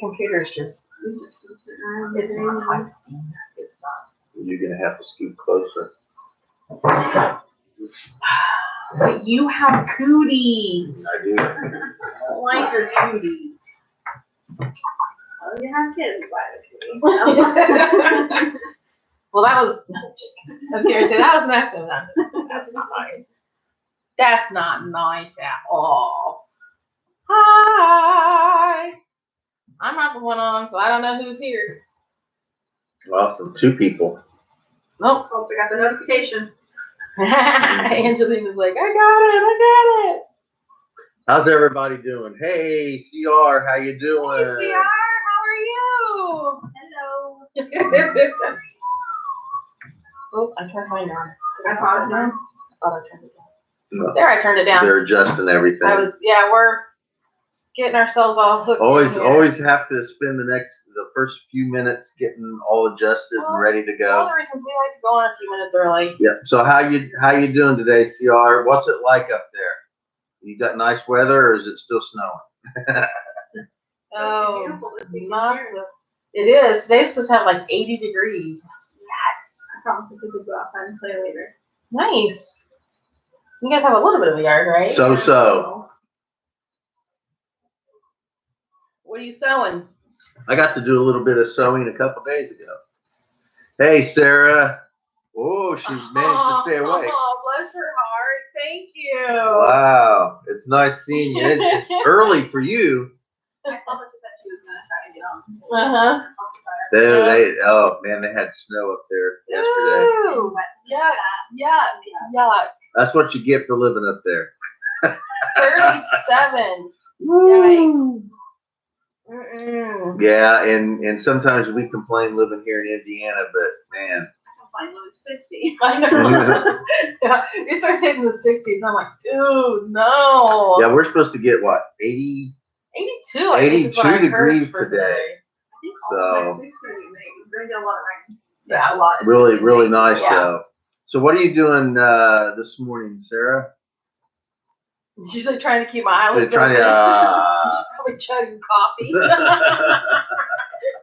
computer is just, it's not high speed. It's not. You're going to have to scoot closer. But you have cooties. I do. I don't like your cooties. Well, you have kids, why the Well, that was, no, just kidding. I was going to say, that was nothing. That's not nice. That's not nice at all. Hi. I'm not the one on, so I don't know who's here. Awesome. 2 people. Nope. Oh, we got the notification. Angelina's like, I got it. How's everybody doing? Hey, CR, how you doing? Hey, CR, how are you? Hello. Oh, I turned mine on. I thought it down. I thought I turned it down. No. There, I turned it down. They're adjusting everything. We're getting ourselves all hooked. Always have to spend the first few minutes getting all adjusted and ready to One go. of the reasons we like to go on a few minutes early. Yeah. So how you doing today, CR? What's it like up there? You got nice weather, or is it still snowing? Oh, Beautiful this weekend not here. it is. Today's supposed to have like 80 degrees. Yes. I promise if we could go outside and play later. Nice. You guys have a little bit of a yard, right? So. What are you sewing? I got to do a little bit of sewing a couple days ago. Hey, Sarah. Oh, she's managed to stay awake. Oh, bless her heart. Thank you. Wow. It's nice seeing you. It's early for you. I told her that she was going to try to get on. Oh, man, they had snow up there yesterday. Ooh, yuck. That's what you get for living up there. 37. Yikes. Mm-mm. Yeah, and sometimes we complain living here in Indiana, but man. I can find those 50. I know. Yeah, you start hitting the 60s. I'm like, dude, no. Yeah, we're supposed to get what, 80? 82. I think is what I 82 heard degrees for today. I think all next week's going to get a lot of rain. Yeah, a lot. Really, really nice Yeah. though. So what are you doing this morning, Sarah? She's like trying to keep my eyelids Trying open. to. She's probably chugging coffee. I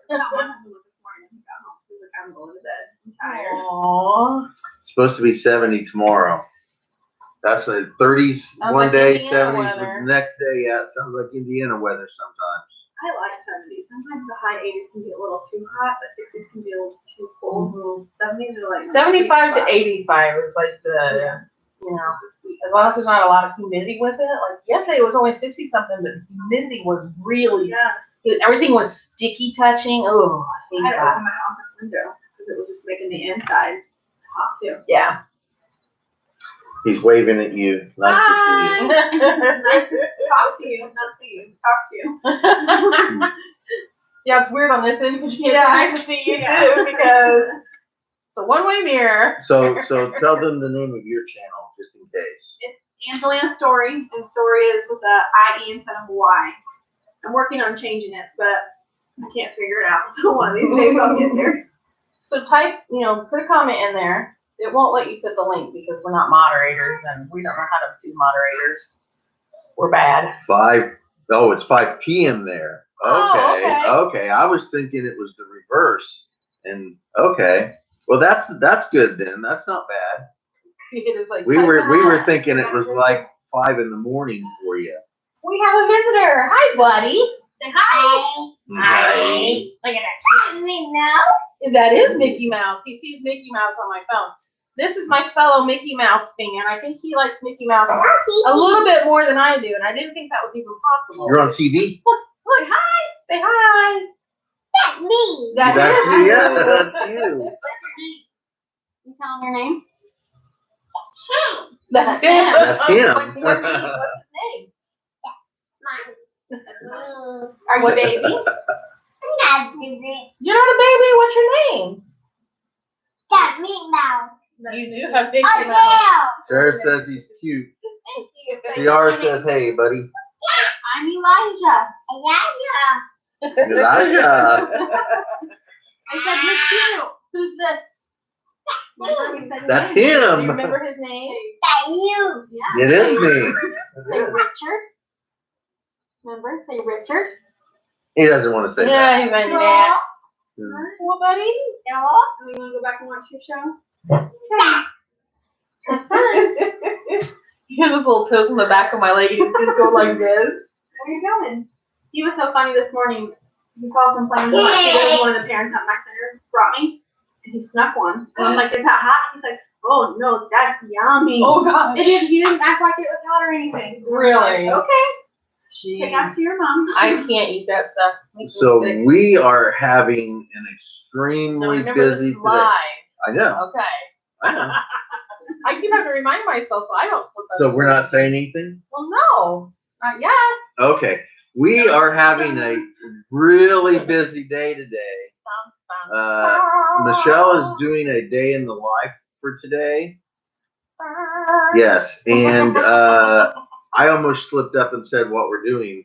got one husband this morning. He got home. He was like, I'm going to bed. I'm tired. Aww. It's supposed to be 70 tomorrow. That's a 30s Sounds one like day, Indiana 70s weather. the next day. Yeah, it sounds like Indiana weather sometimes. I like 70s. Sometimes the high 80s can be a little too hot, but 60s can be a little too cold. 70s are like 75 to 85 is like the, you know, as long as there's not a lot of humidity with it. Like yesterday it was only 60 something, but the humidity was really, everything was sticky touching. Oh, I I hate had to that. open my office window because it was just making the inside hot too. Yeah. He's waving at you. Nice to Nice to talk to you. Not see you. Talk to you. Yeah, it's weird on this end because you can't Yeah. nice to see you too because it's a one-way mirror. see you. So tell them the name of your channel just in case. It's Angelina Story, and Story is with a I-E instead of a Y. I'm working on changing it, but I can't figure it out. So one of these days I'll get there. So type, put a comment in there. It won't let you put the link because we're not moderators and we don't know how to do moderators. We're bad. It's 5 p.m. there. Okay. Oh, Okay. I was thinking it was the reverse. And okay. Well, that's good then. That's not bad. It was like We type were that. thinking it was like 5 in the morning for you. We have a visitor. Hi, buddy. Say hi. Right. Look at that. Mickey Mouse. That is Mickey Mouse. He sees Mickey Mouse on my phone. This is my fellow Mickey Mouse fan. I think he likes Mickey Mouse a little bit more than I do, and I didn't think that was even possible. You're on TV? Look, hi. Say hi. That's me. That's is you. Yeah, that's you. You tell him your name? That's him. him. That's him. What's his name? Are you a baby? I'm not a baby. You're not a baby. What's your name? Got me now. You do have Mickey Oh, Mouse. yeah. Sarah says he's cute. Thank you. CR says, hey, buddy. I'm Elijah. Yeah, Elijah. I said, you're cute. Who's this? Remember he said his That's name? Do you him. remember his name? that you. Yeah. It is me. Say Richard. Remember? Say Richard. He doesn't want to say that. Yeah, he's like, nah. Hmm. What, buddy? No. We want to go back and watch your show? He had this little toes on the back of my leg, and he just go like this. Where are you going? He was so funny this morning. He called complaining how much he did. One of the parents at my center brought me, and he snuck one. And I'm like, "Is that hot?" He's like, "Oh no, that's yummy." Oh gosh. He didn't act like it was hot or anything. Really? Like, okay. Jeez. Take that to your mom. I can't eat that stuff. It makes me So sick. we are having an Now, extremely remember, this busy is today. live. I know. Okay. I know. I keep having to remind myself so I don't slip up. So we're not saying anything? Well, no, not yet. Okay. We are having a really busy day today. Michelle is doing a day in the life for today. Yes. And I almost slipped up and said what we're doing.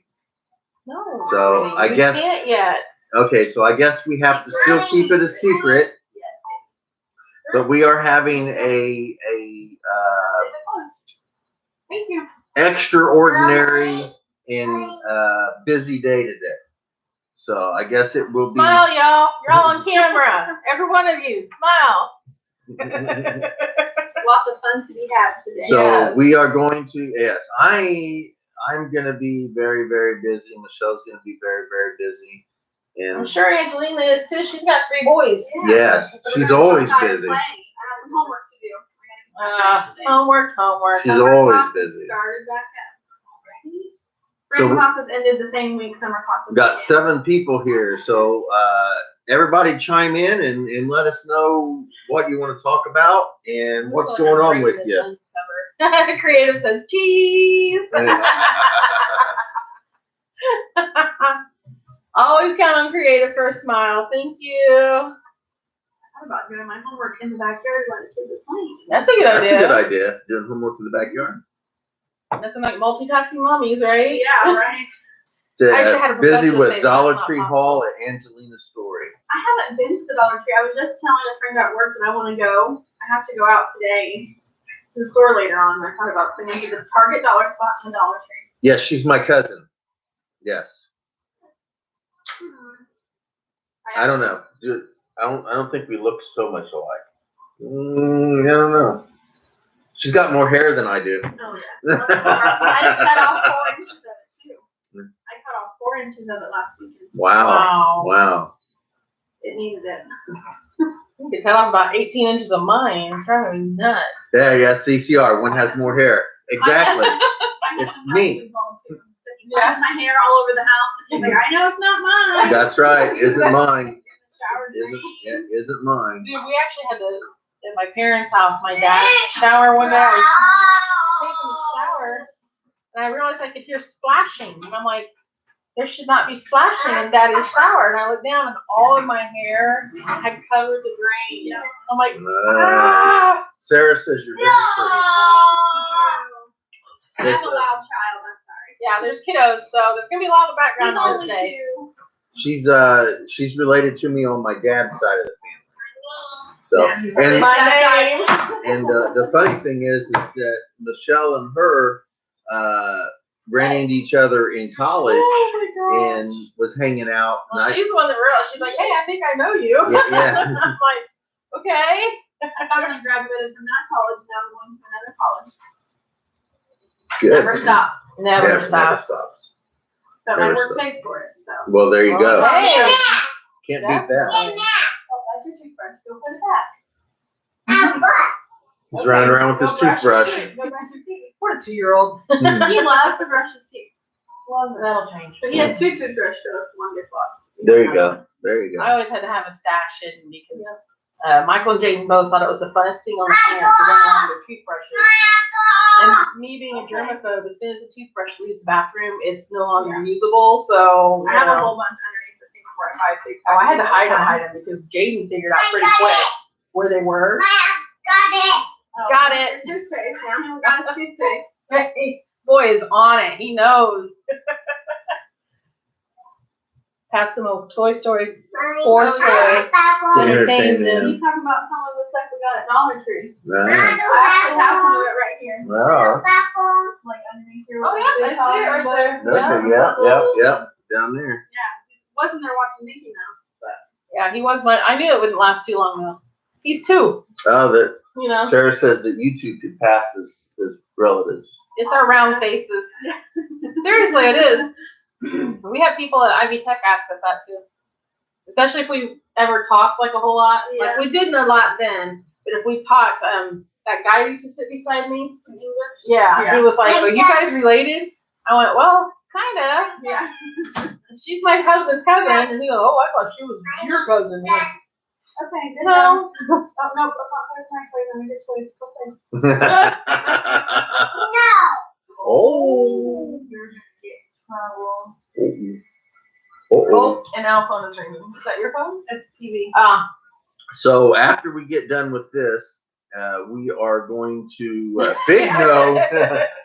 No. So, sweetie, I we guess- can't yet. Okay, so I guess we have to still keep it a secret. But we are having a Thank you. extraordinary and busy day today. So I guess it will be. Smile, y'all. You're all on camera. Every one of you, smile. Lots of fun to be had today. So Yes. we are going to. Yes, I'm gonna be very, very busy. Michelle's gonna be very, very busy. I'm And sure Angelina is too. She's got 3 boys. yes, So we're she's gonna go always outside and busy. play. I have some homework to do. We're gonna go Homework. She's Summer always classes busy. Started back up already. So Spring classes ended the same week summer classes. Got began. 7 people here, so everybody chime in and let us know what you want to talk about and what's going on with you. Creative says cheese. Always count on Creative for a smile. Thank you. I thought about doing my homework in the backyard while the kids are playing. That's a good That's idea. a good idea. Doing homework in the backyard. Nothing like multitasking mommies, right? Yeah, right. I actually had a Busy professor say with that's Dollar not Tree possible. Haul at Angelina's story. I haven't been to the Dollar Tree. I was just telling a friend at work that I want to go. I have to go out today to the store later on. I thought about going to the Target dollar spot and the Dollar Tree. Yes, she's my cousin. Yes. I don't know. I don't think we look so much alike. I don't know. She's got more hair than I do. Oh yeah. I cut off 4 inches of it too. I cut off 4 inches of it last weekend. Wow. Wow. It needed it. You could cut off about 18 inches of mine. I'm driving me nuts. There, yes, CCR. One has more hair. Exactly. It's me. Yeah. My hair all over the house. And she's like, I know it's not mine. That's right. Isn't mine. In the shower Isn't mine. Dude, we actually had to, at my parents' house, my dad's shower one day. I was taking a shower, and I realized I could hear splashing. And I'm like, there should not be splashing in Daddy's shower. And I looked down, and all of my hair had covered the drain. I'm like, ah! Sarah says you're very pretty. I'm a loud child. I'm sorry. Yeah, there's kiddos, so there's gonna be a lot of background He's noise only today. 2. She's related to me on my dad's side of the family. So and My name. and the funny thing is that Michelle and her ran into each other in college Oh my gosh. and was hanging out. Well, And she's the one that realized. She's like, hey, I think I know you. Yeah. I'm like, okay. I thought I graduated from that college. Now I'm going to another college. Good. Never stops. Never stops. So my Never work stops. pays for it. So. Well, there you go. Hey. Can't beat that. Oh, that's your toothbrush. Go put it back. He's running around with his Go brush toothbrush. your teeth. Go brush your teeth. What a 2-year-old. He loves to brush his teeth. Well, that'll change. But he has 2 toothbrushes, so if one gets lost. There you go. There you I go. always had to have a stash hidden because Michael and Jaden both thought it was the funnest thing on the planet to run around with their toothbrushes. And me being a germaphobe, as soon as the toothbrush leaves the bathroom, it's no longer usable. So I have a whole bunch underneath the sink before I buy big. I had to hide them because Jaden figured out pretty quick where they were. Got it. Toothpaste. Now he got his toothpaste. Hey, boy is on it. He knows. Pass them a Toy Story 4 toy to entertain them. You talking about some of the stuff we got at Dollar Tree? Right. I actually have some of it right here. Wow. Like underneath here. Oh yeah, I see it right there. Okay, yep. Down there. wasn't there watching Mickey Mouse, but Yeah, he was I knew it wouldn't last too long though. He's 2, Oh, that you know. Sarah said that YouTube could pass as relatives. It's our round faces. Seriously, it is. We have people at Ivy Tech ask us that too. Especially if we ever talked like a whole lot. Yeah. Like we didn't a lot then, but if we talked, that guy who used to sit beside me in English. Yeah. He was like, "Are you guys related?" I went, "Well, kinda." yeah. She's my husband's cousin, and he goes, "Oh, I thought she was your cousin." Like, Okay, good no. job. Oh no, that's not my place. I'm just place. Okay. No. Oh. You're gonna get trouble. Oh, and our phone is ringing. Is that your phone? It's TV. So after we get done with this, we are going to big no.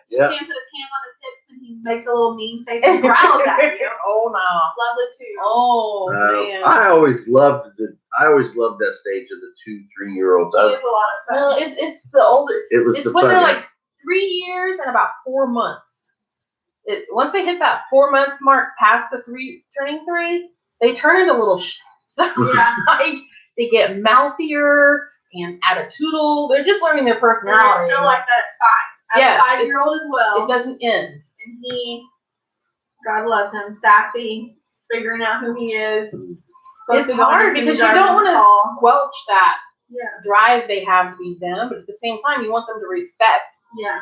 Yeah. Sam put his hand on his hips and he makes a little mean face and growls at you. Oh no. Lovely too. Oh man. I always loved that stage of the 2-3-year-olds. He is a lot of fun. Well, it's the older. It was It's the when they're fun. like 3 years and about 4 months. Once they hit that 4-month mark, past the turning 3, they turn into little shits. Yeah. Like they get mouthier and attitudinal. They're just learning their And they're personality. still like that at 5. Yes, As a 5-year-old as well. It doesn't end. And he, God loves him, sassy, figuring out who he is. It's hard because you don't want to squelch that drive they have to be them, but at the same time, you want them to respect, Yeah.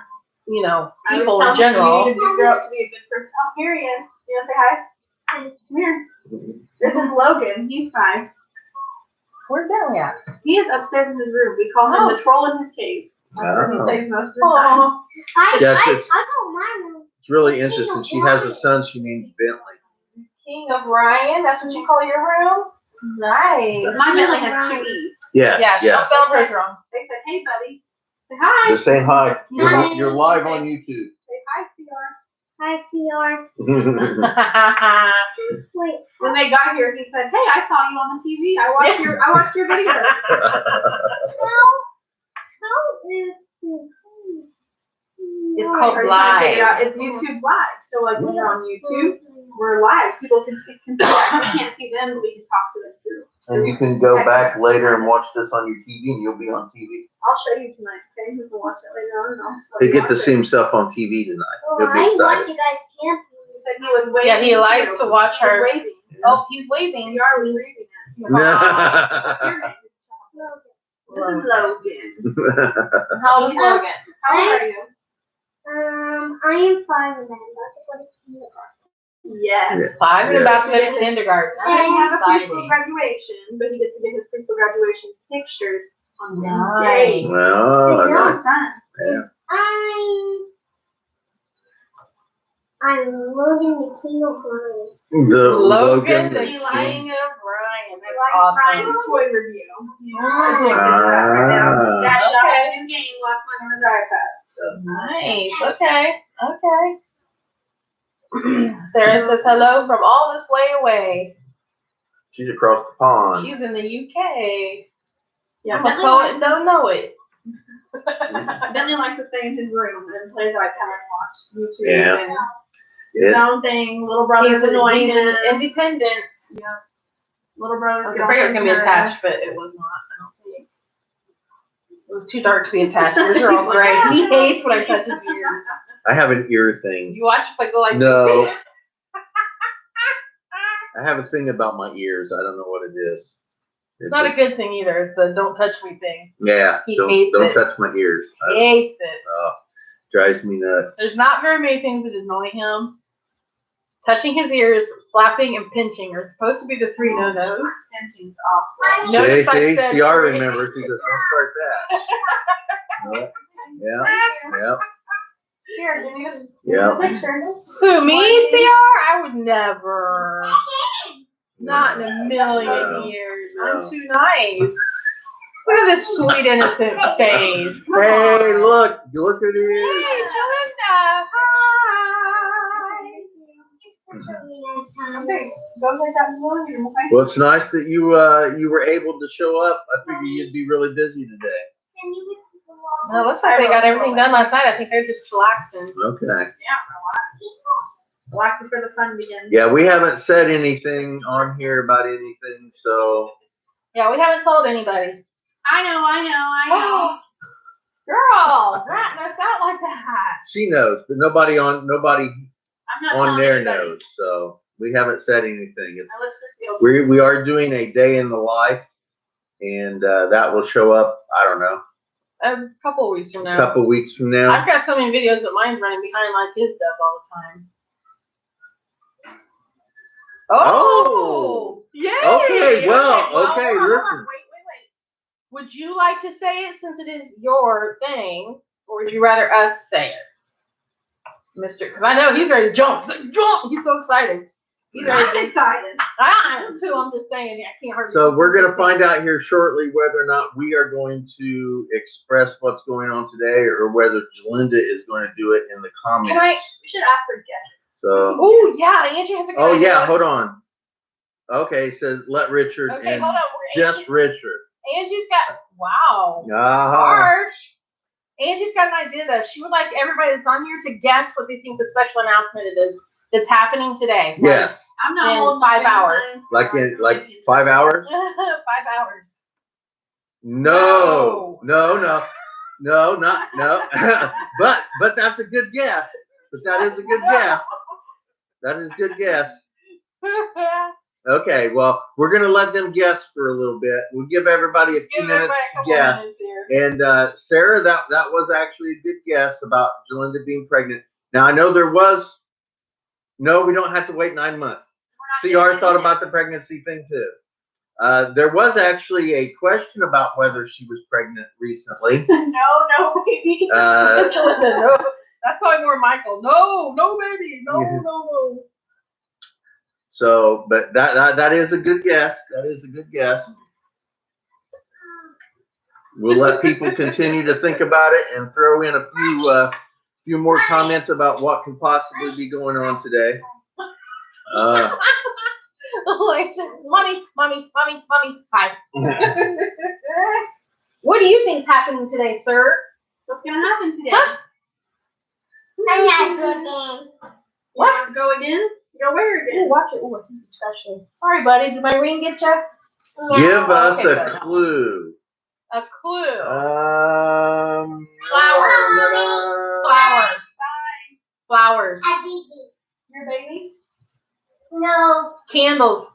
people in general. You need to grow up to be a good person. Oh, here he is. You want to say hi? Come here. This is Logan. He's 5. Where's Billy at? He is upstairs in his room. We call him the troll in his cave. That's where he Oh. stays most of the time. Yes, it's- I go in my room. It's really interesting. She has a son she named Bentley. King of Ryan. That's what you call your room? Nice. My Bentley has 2 E's. Yes, Yeah, she yes. spelled hers wrong. They said, hey, buddy. Say hi. Just saying hi. Hi. You're live on YouTube. Say hi, CR. Hi, CR. Wait. When they got here, he said, hey, I saw you on the TV. I watched your video. How is this? It's called Are you trying to figure it live. out? It's YouTube Live. So, like, when you're on YouTube, we're live. People can see us. We can't see them, but we can talk to them through. And you can go back later and watch this on your TV, and you'll be on TV. I'll show you tonight, okay? You can watch it later on. And I'll They you get to watch see it. himself on TV tonight. Oh, He'll be I watch excited. you guys camping. He said he was waving. Yeah, he likes too. to watch He was her. waving. Oh, he's waving. You are waving at you. What's your name? This is Logan. How old is Logan? How old are you? I am 5 and I'm about to go to kindergarten. Yes. He's 5 and about to go to kindergarten. He doesn't have a That's preschool exciting. graduation, but he gets to get his preschool graduation pictures on Nice. Wednesday. Oh, You're nice. all fun. Yeah. I'm Logan the King of Ryan. Logan, the He likes- King of Ryan. We That's like awesome. Brian's toy review. Ah. Dad got Okay. a new game last night on his iPad. Nice. Okay. Okay. Sarah says hello from all this way away. She's across the pond. She's in the UK. Yeah, I'm a poet and don't know it. Bentley likes to stay in his room and plays iPad and watch YouTube Yeah. and his Yeah. own thing. Little brother's He's annoying him. independent. Yeah. Little I brother's was afraid it was going to be attached, but it was not. I don't think. It was too dark to be attached. Yours are all gray. He hates when I touch his ears. I have an ear thing. You watch if I go like No. this. I have a thing about my ears. I don't know what it is. It's not a good thing either. It's a don't touch me thing. Yeah. He Don't hates it. touch my ears. He hates it. Drives me nuts. There's not very many things that annoy him. Touching his ears, slapping, and pinching are supposed to be the 3 no-nos. Pinching's awful. No. Notice I See, said CR three. remembers. He says, don't start that. Yeah. Here, give me a Yeah. picture. Who, me, CR? I would never. Not in a million No. years. No. I'm too nice. Look at this sweet, innocent face. Come Hey, on. look at it. Hey, Belinda. Hi. Okay, go get that one. Okay. Well, it's nice that you were able to show up. I figured you'd be really busy today. Well, it looks like they got everything done last night. I think they're just chillaxing. Okay. Yeah, Watch it for the fun begins. Yeah, we haven't said anything on here about anything, so. Yeah, we haven't told anybody. I know. Girl, ratting us out like that. She knows, but nobody I'm not on there telling anybody. knows, so we haven't said anything. It's, My lips just feel. we are doing a day in the life, and that will show up, I don't know, A couple weeks from a now. couple weeks from now. I've got so many videos that mine's running behind like his does all the time. Oh! Yay! Okay, well, okay, hold on, listen. Wait. Would you like to say it since it is your thing, or would you rather us say it? Mister, because I know he's ready to jump. He's like, jump! He's so excited. He's ready I'm excited. I am too. I'm just saying, I can't hardly. So we're going to find out here shortly whether or not we are going to express what's going on today, or whether Jalinda is going to do it in the comments. We should ask for guests. So. Oh yeah, Angie has a good Oh idea. yeah, hold on. Okay, so let Richard Okay, and hold on. just Richard. Angie's got wow. Uh-huh. Harsh. Angie's got an idea though. She would like everybody that's on here to guess what they think the special announcement it is that's happening today. Yes. I'm not In holding 5 my hours. time. Like in 5 hours? 5 hours. No, not no. but that's a good guess. But that is a good guess. That is a good guess. Okay, well, we're gonna let them guess for a little bit. We'll give everybody a few minutes to guess. And Sarah, that was actually a good guess about Jalinda being pregnant. Now I know there was. No, we don't have to wait 9 months. CR thought about the pregnancy thing too. There was actually a question about whether she was pregnant recently. No, baby. Jalinda, no. That's probably more Michael. No, baby. No. So, but that is a good guess. That is a good guess. We'll let people continue to think about it and throw in a few more comments about what could possibly be going on today. Mommy. Hi. What do you think's happening today, sir? What's gonna happen today? I'm not good. What? Go again? Go where again? Ooh, watch it. Ooh, I think it's special. Sorry, buddy. Did my ring get you? Give us Okay, a good. clue. A clue. Flowers. A baby. Your baby? No. Candles.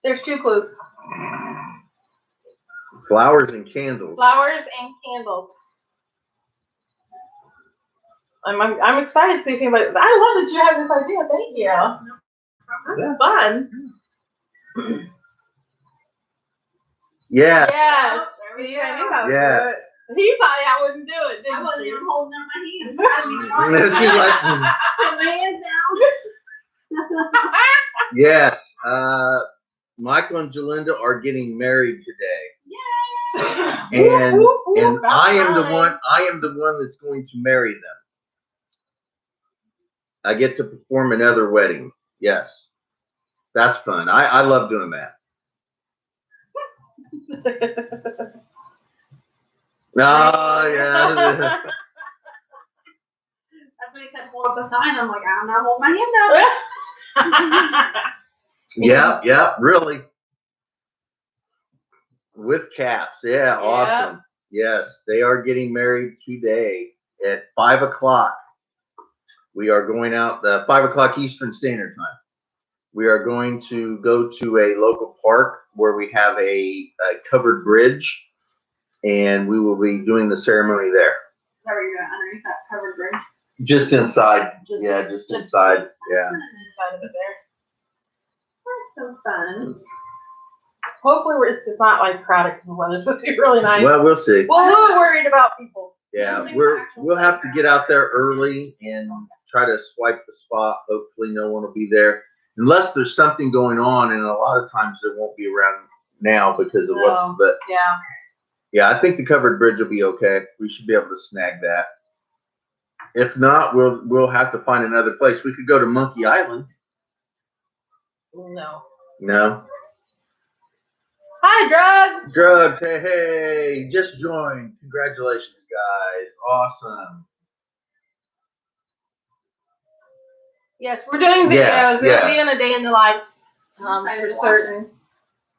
There's 2 clues. Flowers and candles. Flowers and candles. I'm excited to see if anybody. I love that you have this idea. Thank you. That's fun. Yes. Yes. Oh, there we See, go. I knew that was Yes. good. He thought I wouldn't do it, I didn't wasn't you? even holding up my hand. She's like, Put my hands down. yes. Michael and Jalinda are getting married today. And I am the one that's going to marry them. I get to perform another wedding. Yes. That's fun. I love doing that. Oh, yeah. That's when he said hold up the sign. I'm like, I'm not holding my hand up. Yeah, really. With caps. Yeah, awesome. Yes, they are getting married today at 5 o'clock. We are going out 5 o'clock Eastern Standard Time. We are going to go to a local park where we have a covered bridge, and we will be doing the ceremony there. How are you doing underneath that covered bridge? Just inside. Just Inside. Yeah. Inside of it there. That's so fun. Hopefully it's not like crowded because the weather's supposed to be really nice. Well, we'll see. Well, we're worried about people. Yeah, we'll have to get out there early and try to swipe the spot. Hopefully no one will be there. Unless there's something going on, and a lot of times there won't be around now because of but yeah, I think the covered bridge will be okay. We should be able to snag that. If not, we'll have to find another place. We could go to Monkey Island. No. Hi, drugs. Drugs. Hey, just joined. Congratulations, guys. Awesome. Yes, we're doing videos. Yes, It'll be yes. in a day in the life, for certain.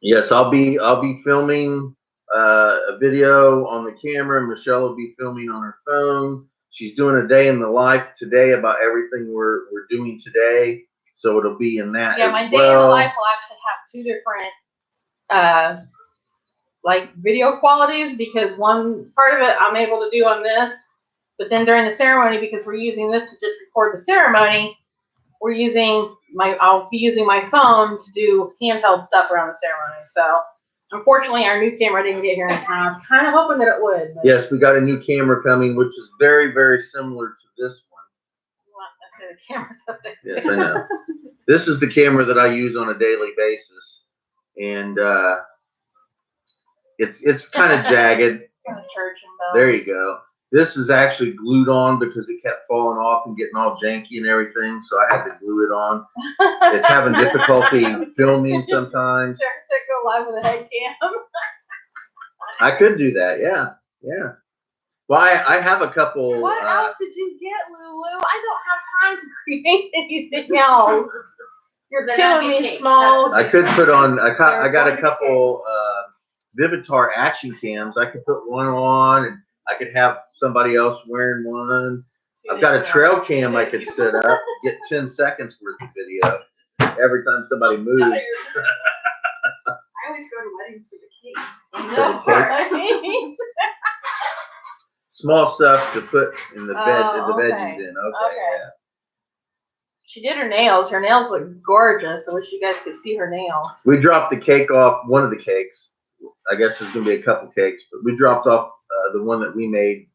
Yes, I'll be filming a video on the camera. Michelle will be filming on her phone. She's doing a day in the life today about everything we're doing today. So it'll be in that. Yeah, my day in the life will actually have 2 different like video qualities, because one part of it I'm able to do on this, but then during the ceremony, because we're using this to just record the ceremony, I'll be using my phone to do handheld stuff around the ceremony. So unfortunately our new camera didn't get here in time. I was kind of hoping that it would. But yes, we got a new camera coming, which is very, very similar to this one. I say the camera's up there. Yes, I know. This is the camera that I use on a daily basis, and it's kind of jagged. It's in the church and bells. There you go. This is actually glued on because it kept falling off and getting all janky and everything, so I had to glue it on. It's having difficulty filming sometimes. Sarah said go live with a head cam. I could do that, yeah. Well, I have a couple. What else did you get, Lulu? I don't have time to create anything else. You're killing me, Smalls. I could put on. I got a couple Vivitar action cams. I could put one on, and I could have somebody else wearing one. I've got a trail cam I could set up, get 10 seconds worth of video every time somebody moves. I always go to weddings for the cake. That's right. Small stuff to put in the veggies in. Okay. Yeah. She did her nails. Her nails look gorgeous. I wish you guys could see her nails. We dropped the cake off, one of the cakes. I guess there's going to be a couple cakes, but we dropped off the one that we made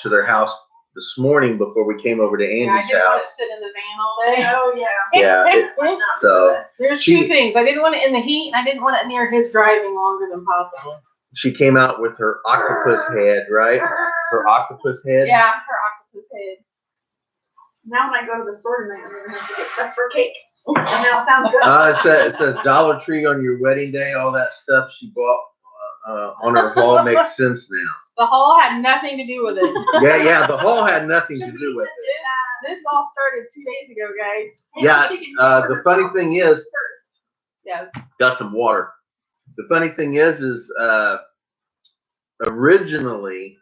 to their house this morning before we came over to Andy's I didn't want house. to sit in the van all day. Oh yeah. Yeah. So there's 2 things. I didn't want it in the heat, and I didn't want it near his driving longer than possible. she came out with her octopus head, right? Her octopus head. Yeah, her octopus head. Now when I go to the store tonight, I'm gonna have to get stuff for cake. Now it sounds good. It says Dollar Tree on your wedding day. All that stuff she bought on her haul makes sense now. The haul had nothing to do with it. Yeah. The haul had nothing to do with it. This all started 2 days ago, guys. Yeah. The funny thing is, Yes. got some water. The funny thing is originally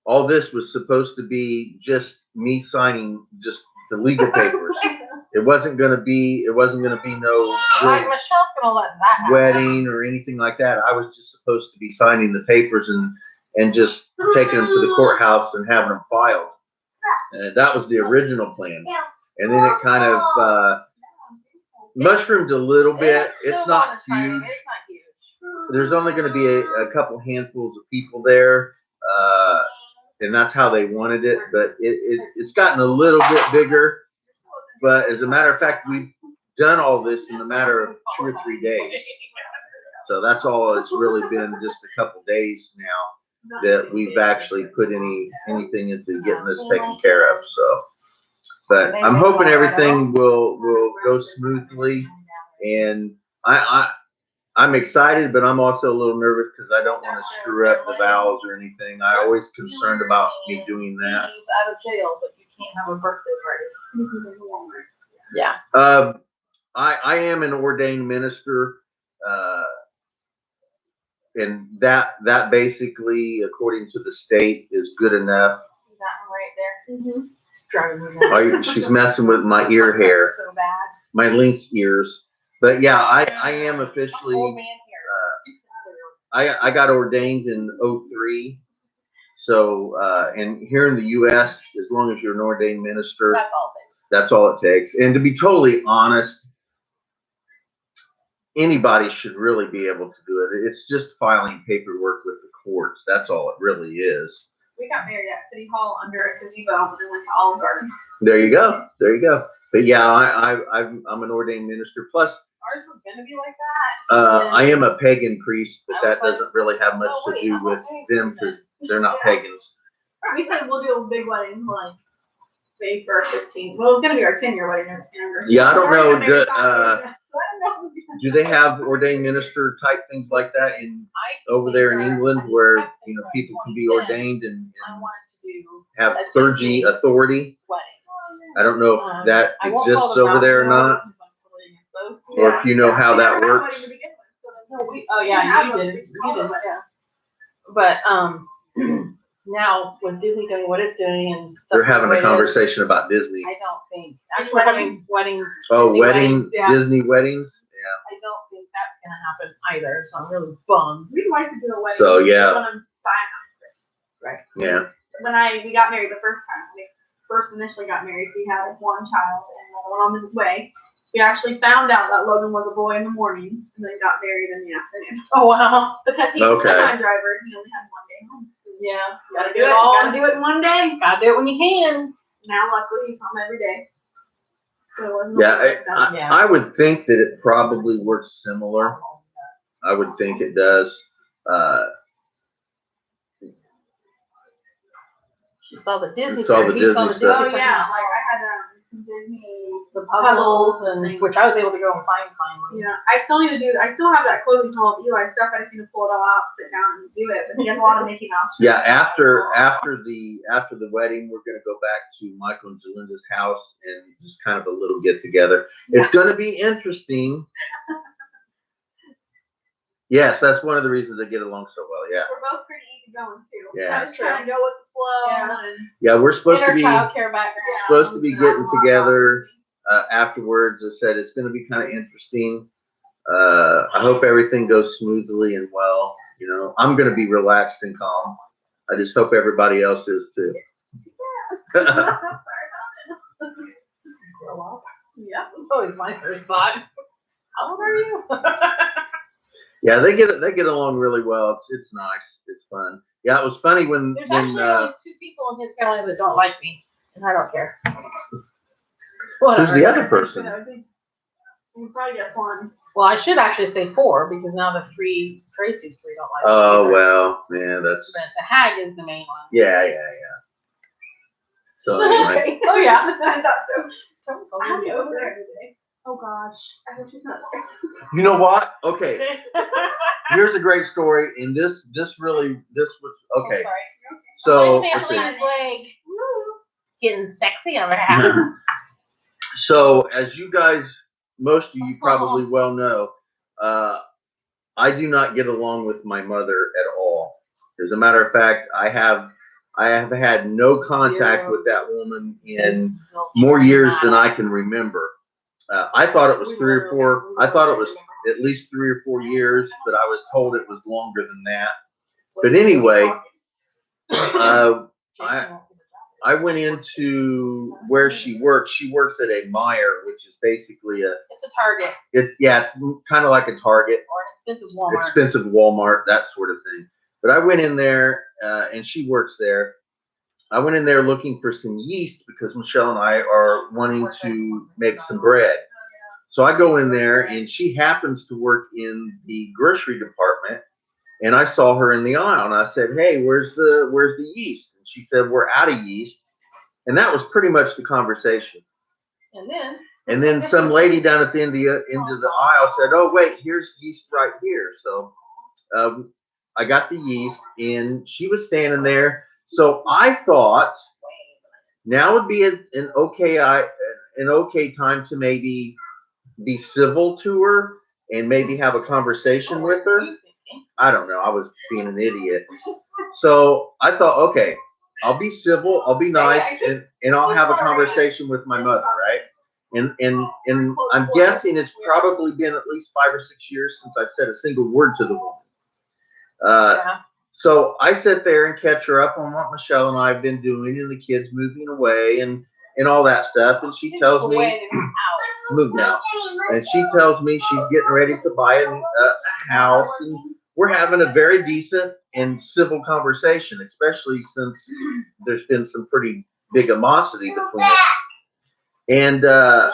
all this was supposed to be just me signing just the legal papers. It wasn't gonna be no Michelle's gonna let that happen. wedding or anything like that. I was just supposed to be signing the papers and just taking them to the courthouse and having them filed. And that was the original plan. And then it kind of mushroomed a little bit. It's not huge. It's not huge. There's only going to be a couple handfuls of people there, and that's how they wanted it. But it's gotten a little bit bigger. But as a matter of fact, we've done all this in a matter of 2 or 3 days. So that's all it's really been, just a couple days now that we've actually put anything into getting this taken care of. So, but I'm hoping everything will go smoothly, and I'm excited, but I'm also a little nervous because I don't want to screw up the vows or anything. I'm always concerned about me doing that. He's out of jail, but you can't have a birthday party. Yeah. I am an ordained minister, and that basically, according to the state, is good enough. See that one right there? Mm-hmm. Driving me nuts. She's messing with my ear hair, So bad. my lynx ears. But yeah, I am officially. Old man hair. I got ordained in 2003. So, and here in the U.S., as long as you're an ordained minister, that's all it takes. And to be totally honest, anybody should really be able to do it. It's just filing paperwork with the courts. That's all it really is. We got married at City Hall under a gazebo and then went to Olive Garden. There you go. There you go. But yeah, I'm an ordained minister. Plus, ours was gonna be like that. I am a pagan priest, but that doesn't really have much to do with them because they're not pagans. We said we'll do a big wedding, like maybe for our 15th. Well, it's gonna be our 10-year wedding anniversary. Yeah, I don't know. Do they have ordained minister type things like that over there in England, where people can be ordained and have clergy authority? I don't know if that I won't exists call them over there or now, not, because I'm totally against those. or if you know how that works. Oh yeah, you did. You did. Yeah. But now with Disney doing what it's doing and stuff, They're having the way a it is, conversation about Disney. I don't think. Actually, we're having wedding. Oh, Disney weddings, yeah. Disney weddings. Yeah. I don't think that's gonna happen either. So I'm really bummed. We'd like to do a wedding. So, yeah. When I'm 5 Right. Yeah. When we got married the first time, when we first initially got married, we had one child and another one on the way. We actually found out that Logan was a boy in the morning and then got married in the afternoon. Oh wow. Because he's a full-time driver, he only had 1 day home. Yeah. Gotta do it all. Gotta do it in 1 day. Gotta do it when you can. Now, luckily, he's home every day. So it wasn't Yeah, I would think that it probably works similar. I would think it does. She saw the Disney. Saw the Disney stuff. Oh yeah, like I had some Disney the puzzles and which I was able to go and find finally. Yeah, I still need to do. I still have that closing call of Eli stuff. I just need to pull it all out, sit down, and do it. But he has a lot of Mickey Mouse. Yeah, after the wedding, we're gonna go back to Michael and Jalinda's house and just kind of a little get together. It's gonna be interesting. Yes, that's one of the reasons they get along so well. Yeah. We're both pretty easy going too. Yeah. That's true. Trying to go with the flow. Yeah. Yeah, we're supposed to be childcare background. supposed to be getting together afterwards. I said it's going to be kind of interesting. I hope everything goes smoothly and well. You know, I'm going to be relaxed and calm. I just hope everybody else is too. Grow up. Yeah, it's always my first thought. How old are you? Yeah, they get along really well. It's nice. It's fun. Yeah, it was funny when There's actually only 2 people in his family that don't like me, and I don't care. Who's the other person? You probably get 1. Well, I should actually say 4 because now the 3 Tracy's 3 don't like me. Oh either. well, yeah, that's. But the hag is the main one. Yeah. So anyway, Oh yeah. I thought so. Don't I have to me go over over there there. today. Oh gosh, I hope she's not there. you know what? Okay, here's a great story, and this was okay. Oh, sorry. So My let's see. family's like getting sexy over here. So as you guys, most of you probably well know, I do not get along with my mother at all. As a matter of fact, I have had no contact with that woman in more years than I can remember. I thought it was 3 or 4. I thought it was at least 3 or 4 years, but I was told it was longer than that. But anyway, I went into where she works. She works at a Meijer, which is basically It's a Target it's kind of like a Target, or an expensive Walmart. expensive Walmart, that sort of thing. But I went in there, and she works there. I went in there looking for some yeast because Michelle and I are wanting to make some bread. So I go in there, and she happens to work in the grocery department. And I saw her in the aisle, and I said, "Hey, where's the yeast?" And she said, "We're out of yeast." And that was pretty much the conversation. And then some lady down at the end of the aisle said, "Oh, wait, here's yeast right here." So I got the yeast, and she was standing there. So I thought now would be an okay time to maybe be civil to her and maybe have a conversation with her. I don't know. I was being an idiot. So I thought, okay, I'll be civil, I'll be nice, and I'll have a conversation with my mother, right? And I'm guessing it's probably been at least 5 or 6 years since I've said a single word to the woman. So I sit there and catch her up on what Michelle and I have been doing, and the kids moving away and all that stuff. And she tells me, move now. And she tells me she's getting ready to buy a house, and we're having a very decent and civil conversation, especially since there's been some pretty big animosity between us. And I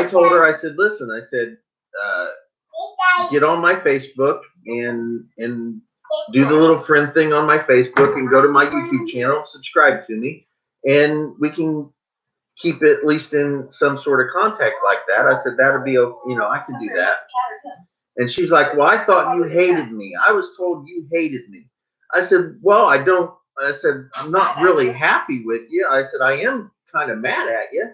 told her, I said, listen, I said, get on my Facebook and do the little friend thing on my Facebook and go to my YouTube channel, subscribe to me, and we can keep it at least in some sort of contact like that. I said, that'd be, I can do that. And she's like, well, I thought you hated me. I was told you hated me. I said, well, I said, I'm not really happy with you. I said, I am kind of mad at you.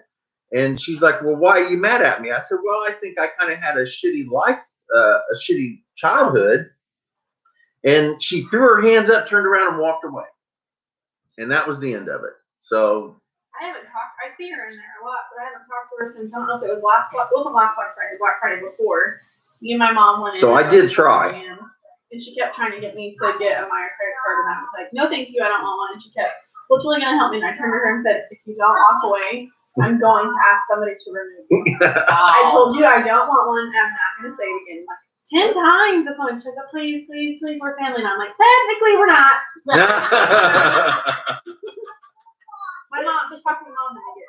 And she's like, well, why are you mad at me? I said, well, I think I kind of had a shitty life, a shitty childhood. And she threw her hands up, turned around, and walked away. And that was the end of it. So I haven't talked. I see her in there a lot, but I haven't talked to her since. I don't know if it was last. It wasn't last Black Friday. Black Friday before. Me and my mom went in. So I did try. And she kept trying to get me to get a Meijer credit card, and I was like, no, thank you, I don't want one. And she kept, what's really gonna help me? And I turned to her and said, if you don't walk away, I'm going to ask somebody to remove you. I told you I don't want one, and I'm not gonna say it again. Like 10 times this woman. She's like, please, please, please, we're family. And I'm like, technically we're not. My mom, just talk to my mom again.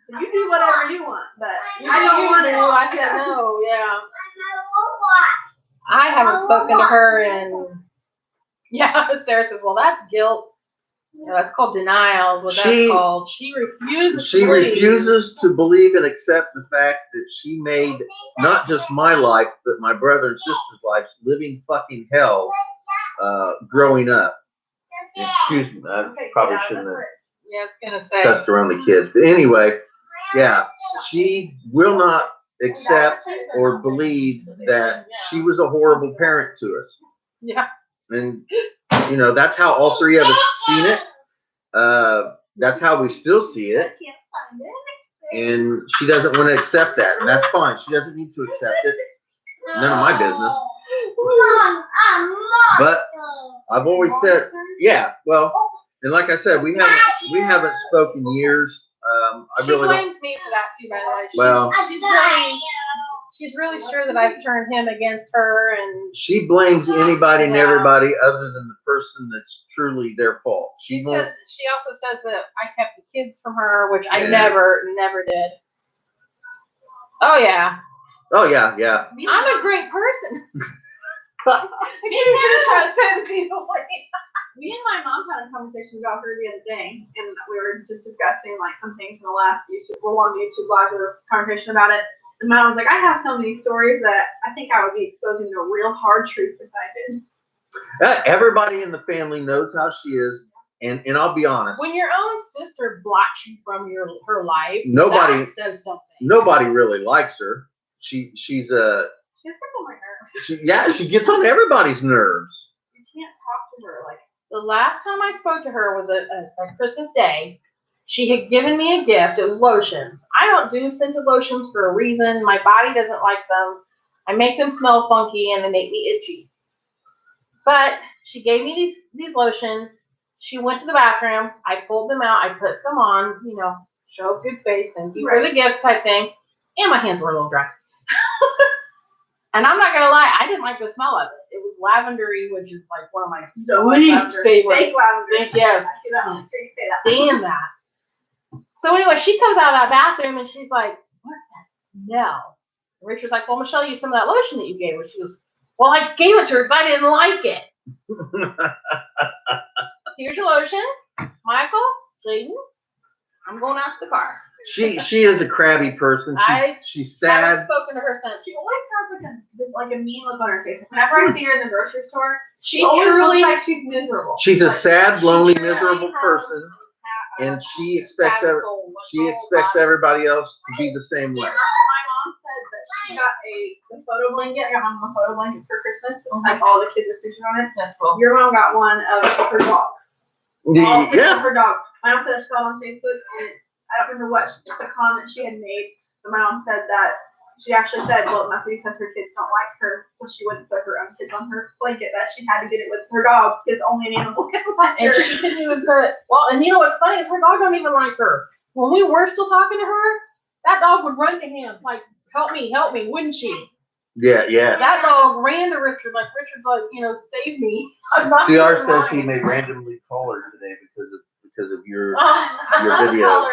So you do whatever you want, but I don't want to. I said no, yeah. I haven't spoken to her in, Sarah says, well, that's guilt. Yeah, that's called denial, is what that's called. She refuses to believe. refuses to believe and accept the fact that she made not just my life, but my brother and sister's lives living fucking hell growing up. Excuse me, I probably shouldn't have cussed around the kids. But anyway, yeah, she will not accept or believe that she was a horrible parent to us. Yeah. And, you know, that's how all three of us seen it. That's how we still see it. And she doesn't want to accept that. And that's fine. She doesn't need to accept it. None of my business. But I've always said, yeah, well, and like I said, we haven't spoken years. She blames me for that too, by the way. She's really sure that I've turned him against her, and she blames anybody and everybody other than the person that's truly their fault. She also says that I kept the kids from her, which I never did. Oh yeah. Oh yeah, yeah. I'm a great person. Me and my mom had a conversation about her the other day, and we were just discussing like some things in the last YouTube, one of the YouTube lives. There was a conversation about it, and my mom was like, "I have so many stories that I think I would be exposing the real hard truth if I did." Everybody in the family knows how she is, and I'll be honest. When your own sister blocks you from her life, nobody that says something. Nobody really likes her. She gets on my nerves. She gets on everybody's nerves. You can't talk to her like. The last time I spoke to her was a Christmas Day. She had given me a gift. It was lotions. I don't do scented lotions for a reason. My body doesn't like them. I make them smell funky and they make me itchy. But she gave me these lotions. She went to the bathroom. I pulled them out. I put some on, show good faith, thank you for the gift type thing. And my hands were a little dry. And I'm not going to lie, I didn't like the smell of it. It was lavendery, which is like one of my least favorite. Fake lavender. Yes. Stand that. So anyway, she comes out of that bathroom and she's like, what's that smell? And Richard's like, well, I'm going to show you some of that lotion that you gave her. She goes, well, I gave it to her because I didn't like it. Here's your lotion. Michael, Jaden, I'm going out to the car. She is a crabby person. She's sad. I haven't spoken to her since. She always has like a mean look on her face. Whenever I see her in the grocery store, she truly looks like she's miserable. She's a sad, lonely, miserable person, and she expects everybody else to be the same way. My mom said that she got the photo blanket. Your mom got a photo blanket for Christmas. Like all the kids' pictures on it. That's cool. Your mom got one of her dog. Yeah. Her dog. My mom said she saw it on Facebook, and I don't remember what the comment she had made, but my mom said that she actually said, well, it must be because her kids don't like her, so she wouldn't put her own kids on her blanket, that she had to get it with her dog because only an animal can like her. And she couldn't even and you know what's funny is her dog don't even like her. When we were still talking to her, that dog would run to him, like, help me, wouldn't she? Yeah. That dog ran to Richard, like, save me. CR says he may randomly call her today because of your videos.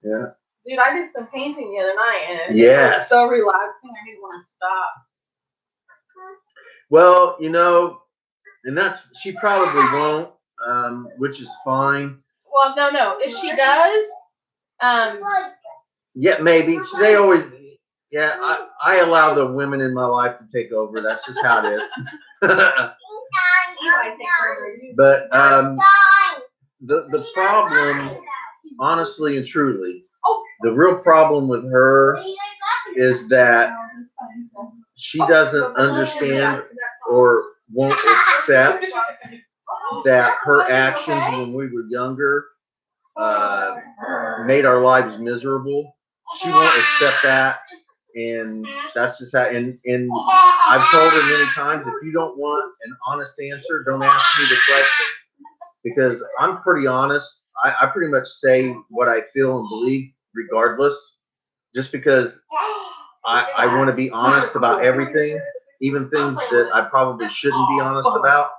Yeah. Dude, I did some painting the other night, and it was so relaxing. I didn't want to stop. Well, and she probably won't, which is fine. Well, no. If she does, yeah, maybe. They always, I allow the women in my life to take over. That's just how it is. But the problem honestly and truly, the real problem with her is that she doesn't understand or won't accept that her actions when we were younger made our lives miserable. She won't accept that, and that's just how. And I've told her many times, if you don't want an honest answer, don't ask me the question, because I'm pretty honest. I pretty much say what I feel and believe, regardless, just because I want to be honest about everything, even things that I probably shouldn't be honest about.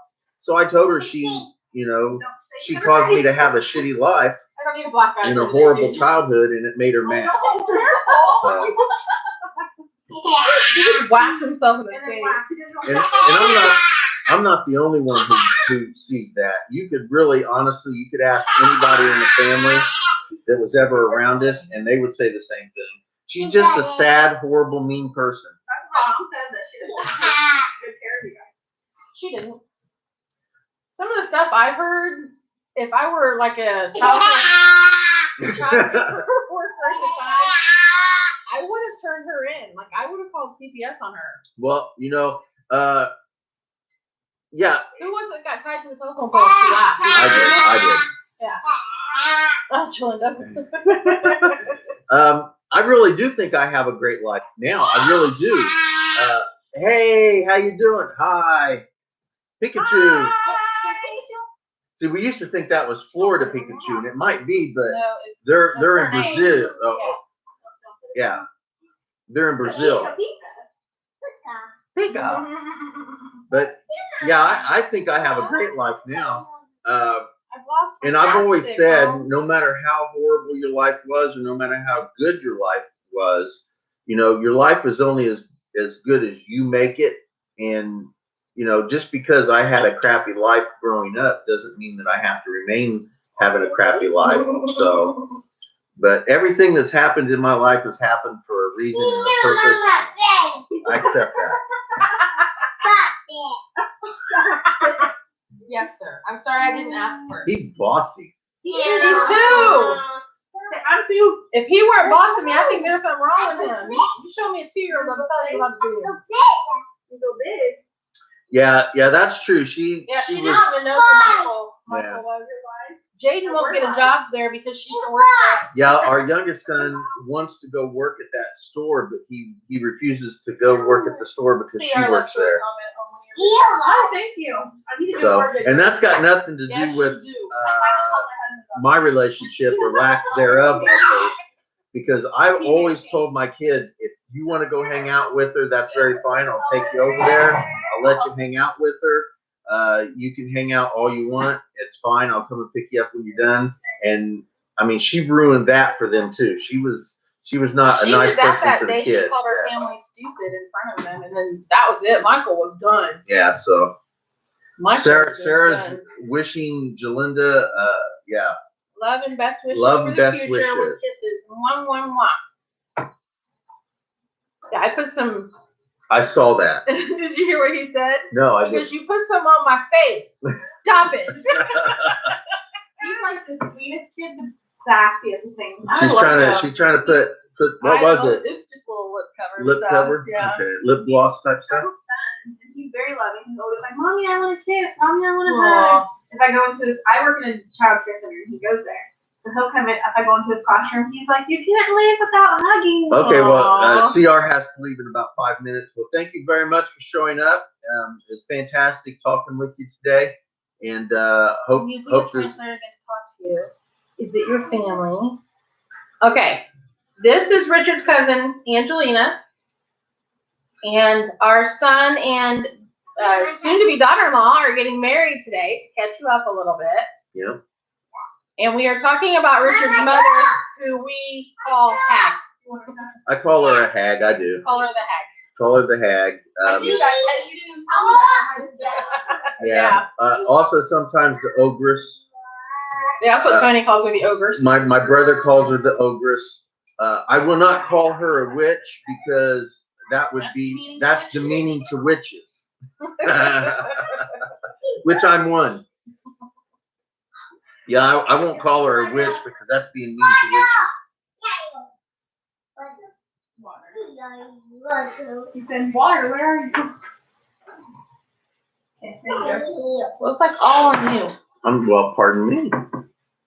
So I told her she caused me to have a shitty life and a horrible childhood, and it made her mad. So, He just whacked himself in the face. and I'm not the only one who sees that. You could really, honestly, you could ask anybody in the family that was ever around us, and they would say the same thing. She's just a sad, horrible, mean person. My mom said that she doesn't have good care of you guys. She didn't. Some of the stuff I've heard, if I were like a child worker at the time, I would have turned her in. Like, I would have called CPS on her. Well, yeah. Who was it that got tied to the telephone pole? She laughed. I did. Yeah. Oh, Angelina. I really do think I have a great life now. I really do. Hey, how you doing? Hi. Pikachu. See, we used to think that was Florida Pikachu, and it might be, but No, they're in Brazil. Yeah. They're in Brazil. Pika. But yeah, I think I have a great life now. And I've always said, no matter how horrible your life was, or no matter how good your life was, your life is only as good as you make it. And just because I had a crappy life growing up doesn't mean that I have to remain having a crappy life. So, but everything that's happened in my life has happened for a reason and a purpose. I accept that. Yes, sir. I'm sorry I didn't ask first. He's bossy. He's too. I'm too. If he weren't bossing me, I think there's something wrong with him. You show me a 2-year-old, I'll tell you how to do it. He's so big. Yeah, that's true. She didn't was, even know who Michael was. Jaden won't get a job there because she still works there. Yeah, our youngest son wants to go work at that store, but he refuses to go work at the store because she works there. Oh, thank you. I need to do more And that's got nothing to do with my relationship or lack thereof with hers, because I've always told my kids, if you want to go hang out with her, that's very fine. I'll take you over there. I'll let you hang out with her. You can hang out all you want. It's fine. I'll come and pick you up when you're done. And I mean, she ruined that for them too. She was not a nice person to the kids. She called her family stupid in front of them, and then that was it. Michael was done. Yeah, so Sarah's wishing Jalinda, love and best wishes love for and the best future wishes. with kisses. Mwah, mwah, mwah. Yeah, I put some. I saw that. Did you hear what he said? No, I didn't. Because you put some on my face. Stop it. He's like the sweetest kid, the sassy at the same time. She's trying to put what was it? It's just a little lip cover. Lip cover? Yeah. Okay. Lip gloss type stuff? And he's very loving. He's always like, Mommy, I want a kiss. Mommy, I want a hug. If I go into I work in a child care center, and he goes there. So he'll come in, if I go into his classroom, he's like, you can't leave without hugging me. Okay, well, CR has to leave in about 5 minutes. Well, thank you very much for showing up. It's fantastic talking with you today. And hope this... Translator going to talk to you. Is it your family? Okay. This is Richard's cousin, Angelina. And our son and soon-to-be daughter-in-law are getting married today, to catch you up a little bit. Yeah. And we are talking about Richard's mother, who we call Hag. I call her a hag, I do. Call her the Hag. Call her the hag. You didn't tell me that. Yeah. Also, sometimes the ogress. Yeah, that's what Tony calls her, the ogress. My brother calls her the ogress. I will not call her a witch because that's demeaning to witches. Which I'm one. Yeah, I won't call her a witch because that's being mean to witches. He said, water, where are you? Well, it's like all on you. Well, pardon me.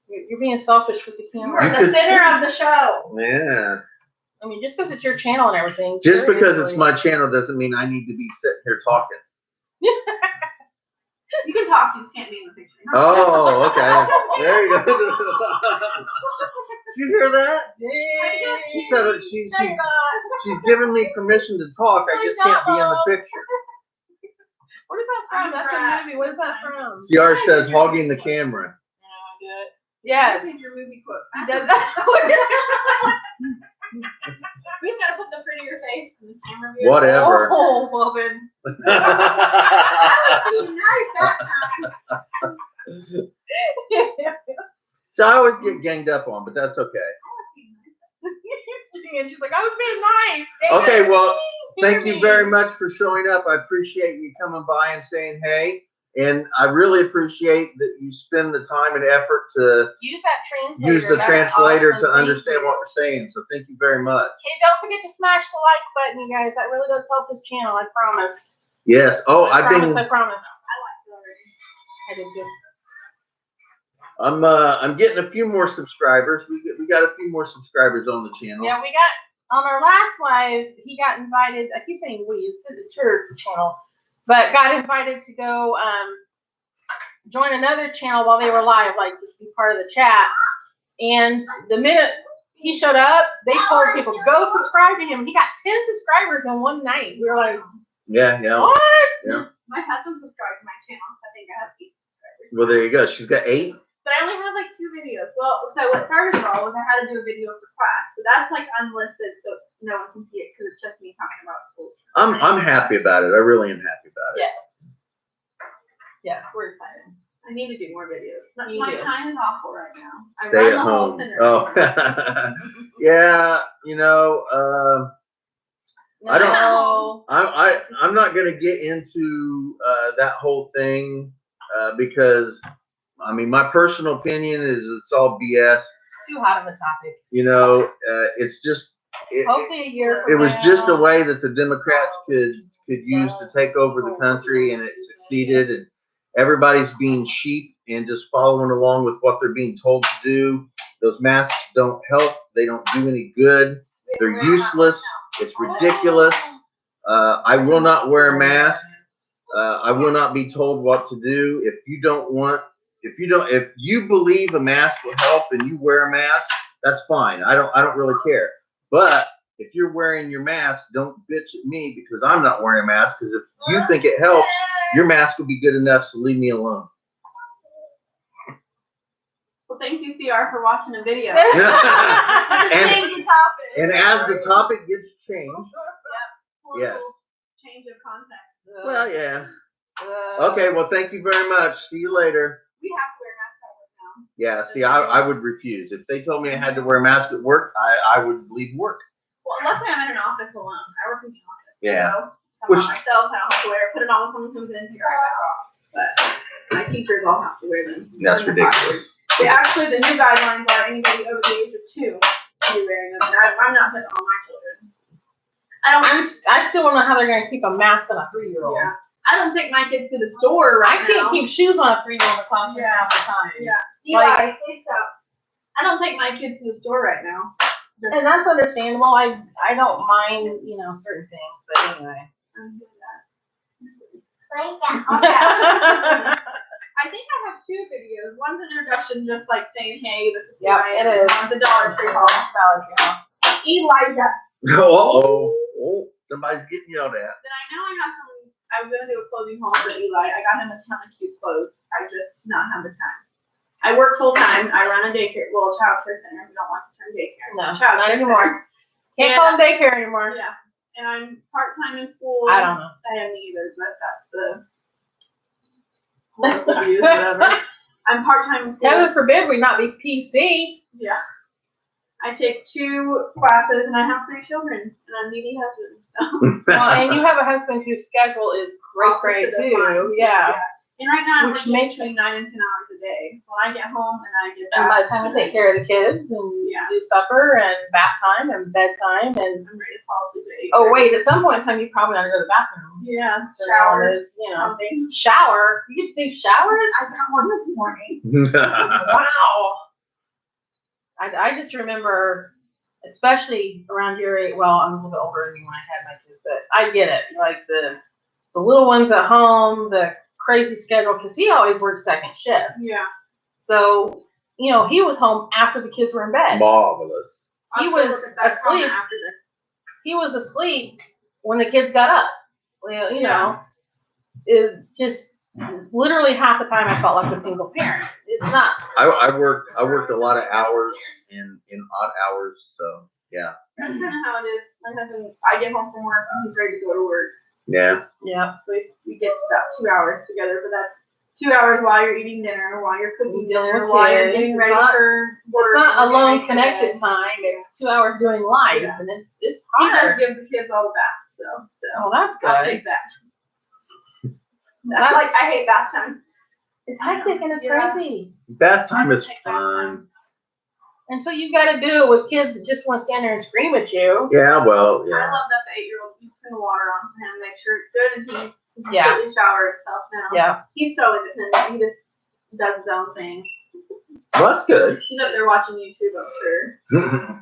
You're being selfish with the You're camera. the center of the show. Yeah. I mean, just because it's your channel and everything. Just because it's my channel doesn't mean I need to be sitting here talking. You can talk, you just can't be in the picture. Oh, okay. There you go. Did you hear that? She said she's giving me permission to talk. I just can't be in the picture. What is that from? That's a movie. What is that from? CR says hogging the camera. Yes. Your movie quote. He does that. We just gotta put the prettier face in the camera view. Whatever. Oh, woman. So I always get ganged up on, but that's okay. And she's like, I was being nice. Okay, well, thank you very much for showing up. I appreciate you coming by and saying hey. And I really appreciate that you spend the time and effort to use that translator. use the translator awesome. to understand what we're saying. So thank you very much. And don't forget to smash the like button, you guys. That really does help this channel. I promise. Yes. Oh, I promise. I promise. I did too. I'm getting a few more subscribers. We got a few more subscribers on the channel. Yeah, we got on our last live. He got invited. I keep saying we. It's your channel, but got invited to go join another channel while they were live, like just be part of the chat. And the minute he showed up, they told people go subscribe to him. He got 10 subscribers in one night. We were like, yeah. What? Yeah. My husband subscribed to my channel, so I think I have 8 subscribers. Well, there you go. She's got 8. But I only have like 2 videos. Well, so what started it all was I had to do a video for class. So that's like unlisted, so no one can see it because it's just me talking about school. I'm happy about it. I really am happy about it. Yes. Yes, we're excited. I need to do more videos. My do. time is awful right now. I Stay run at the whole home. center. Oh. Yeah, you know, No. I don't. I'm not gonna get into that whole thing because I mean my personal opinion is it's all BS. Too hot of a topic. You know, it's just. Hopefully a year from It was now. just a way that the Democrats could use to take over the country, and it succeeded. And everybody's being sheep and just following along with what they're being told to do. Those masks don't help. They don't do any good. They're useless. It's ridiculous. I will not wear a mask. I will not be told what to do. If you believe a mask will help and you wear a mask, that's fine. I don't really care. But if you're wearing your mask, don't bitch at me because I'm not wearing a mask. Because if you think it helps, your mask will be good enough. So leave me alone. Well, thank you, CR, for watching a video. and, Change the topic. and as the topic gets changed, yes. Change of context. Well, yeah. Okay. Well, thank you very much. See you later. We have to wear masks at work now. Yeah. See, I would refuse if they told me I had to wear a mask at work. I would leave work. Well, luckily I'm in an office alone. I work in the office. Yeah. So I'm on myself. I don't have to wear it. Put it on when someone comes in. Here I back off. But my teachers all have to wear them. That's ridiculous. Actually, the new guidelines are anybody over the age of 2 should be wearing them. I'm not putting all my children. I still don't know how they're going to keep a mask on a 3-year-old. Yeah. I don't take my kids to the store right now. I can't keep shoes on a 3-year-old in the classroom half the time. Yeah. Like, please stop. I don't take my kids to the store right now. And that's understandable. I don't mind, certain things, but anyway. I'm doing that. Yeah, I think I have 2 videos. One's an introduction, just like saying, "Hey, this is it is. One's a Dollar Tree haul. Elijah. Oh, somebody's getting yelled at. Then I know I have some. I was gonna do a clothing haul for Eli. I got him a ton of cute clothes. I just do not have the time. I work full time. I run a daycare, child care center. We don't want to turn daycare. No, not Child care anymore. Can't call them daycare anymore. Yeah, and I'm part time in school. I don't know. I am either, but that's the. Whatever. I'm part time in school. Heaven forbid we not be PC. Yeah. I take 2 classes and I have 3 children and I'm needy husband. So. Well, and you have a husband whose schedule is great too. Yeah. And right now, I'm Which working makes between 9 and 10 hours a day. So when I get home and I get And back, by the time I take care of the kids and do supper and bath time and bedtime and I'm ready to fall asleep at 8. oh wait, at some point in time you probably gotta go to the bathroom. Yeah, Shower shower. is, you know, shower. You get to take showers? I got one this morning. Wow. I just remember, especially around your age. Well, I was a little bit older than you when I had my kids, but I get it. Like the little ones at home, the crazy schedule, because he always worked second shift. Yeah. So, you know, he was home after the kids were in bed. Marvelous. He was asleep. After this. He was asleep when the kids got up. Well, you know, it just literally half the time I felt like a single parent. It's not. I worked a lot of hours in odd hours, so yeah. That's kind of how it is. My husband, I get home from work and he's ready to go to work. Yeah. Yeah. So we get about 2 hours together, but that's 2 hours while you're eating dinner, while you're cooking dinner, while you're getting ready for work. It's not alone connected time. It's 2 hours doing life, and it's He does hard. give the kids all the baths, so Oh, that's I'll good. take that. I hate bath time. It's hectic and it's crazy. Bath time is fun. And so you got to do it with kids that just want to stand there and scream at you. Yeah, well, I yeah. love that the 8-year-old, you spin the water on him, make sure it's good, and he can Yeah. completely shower himself now. Yeah. He's so independent. He just does his own thing. Well, that's good. He's up there watching YouTube, I'm sure. I'm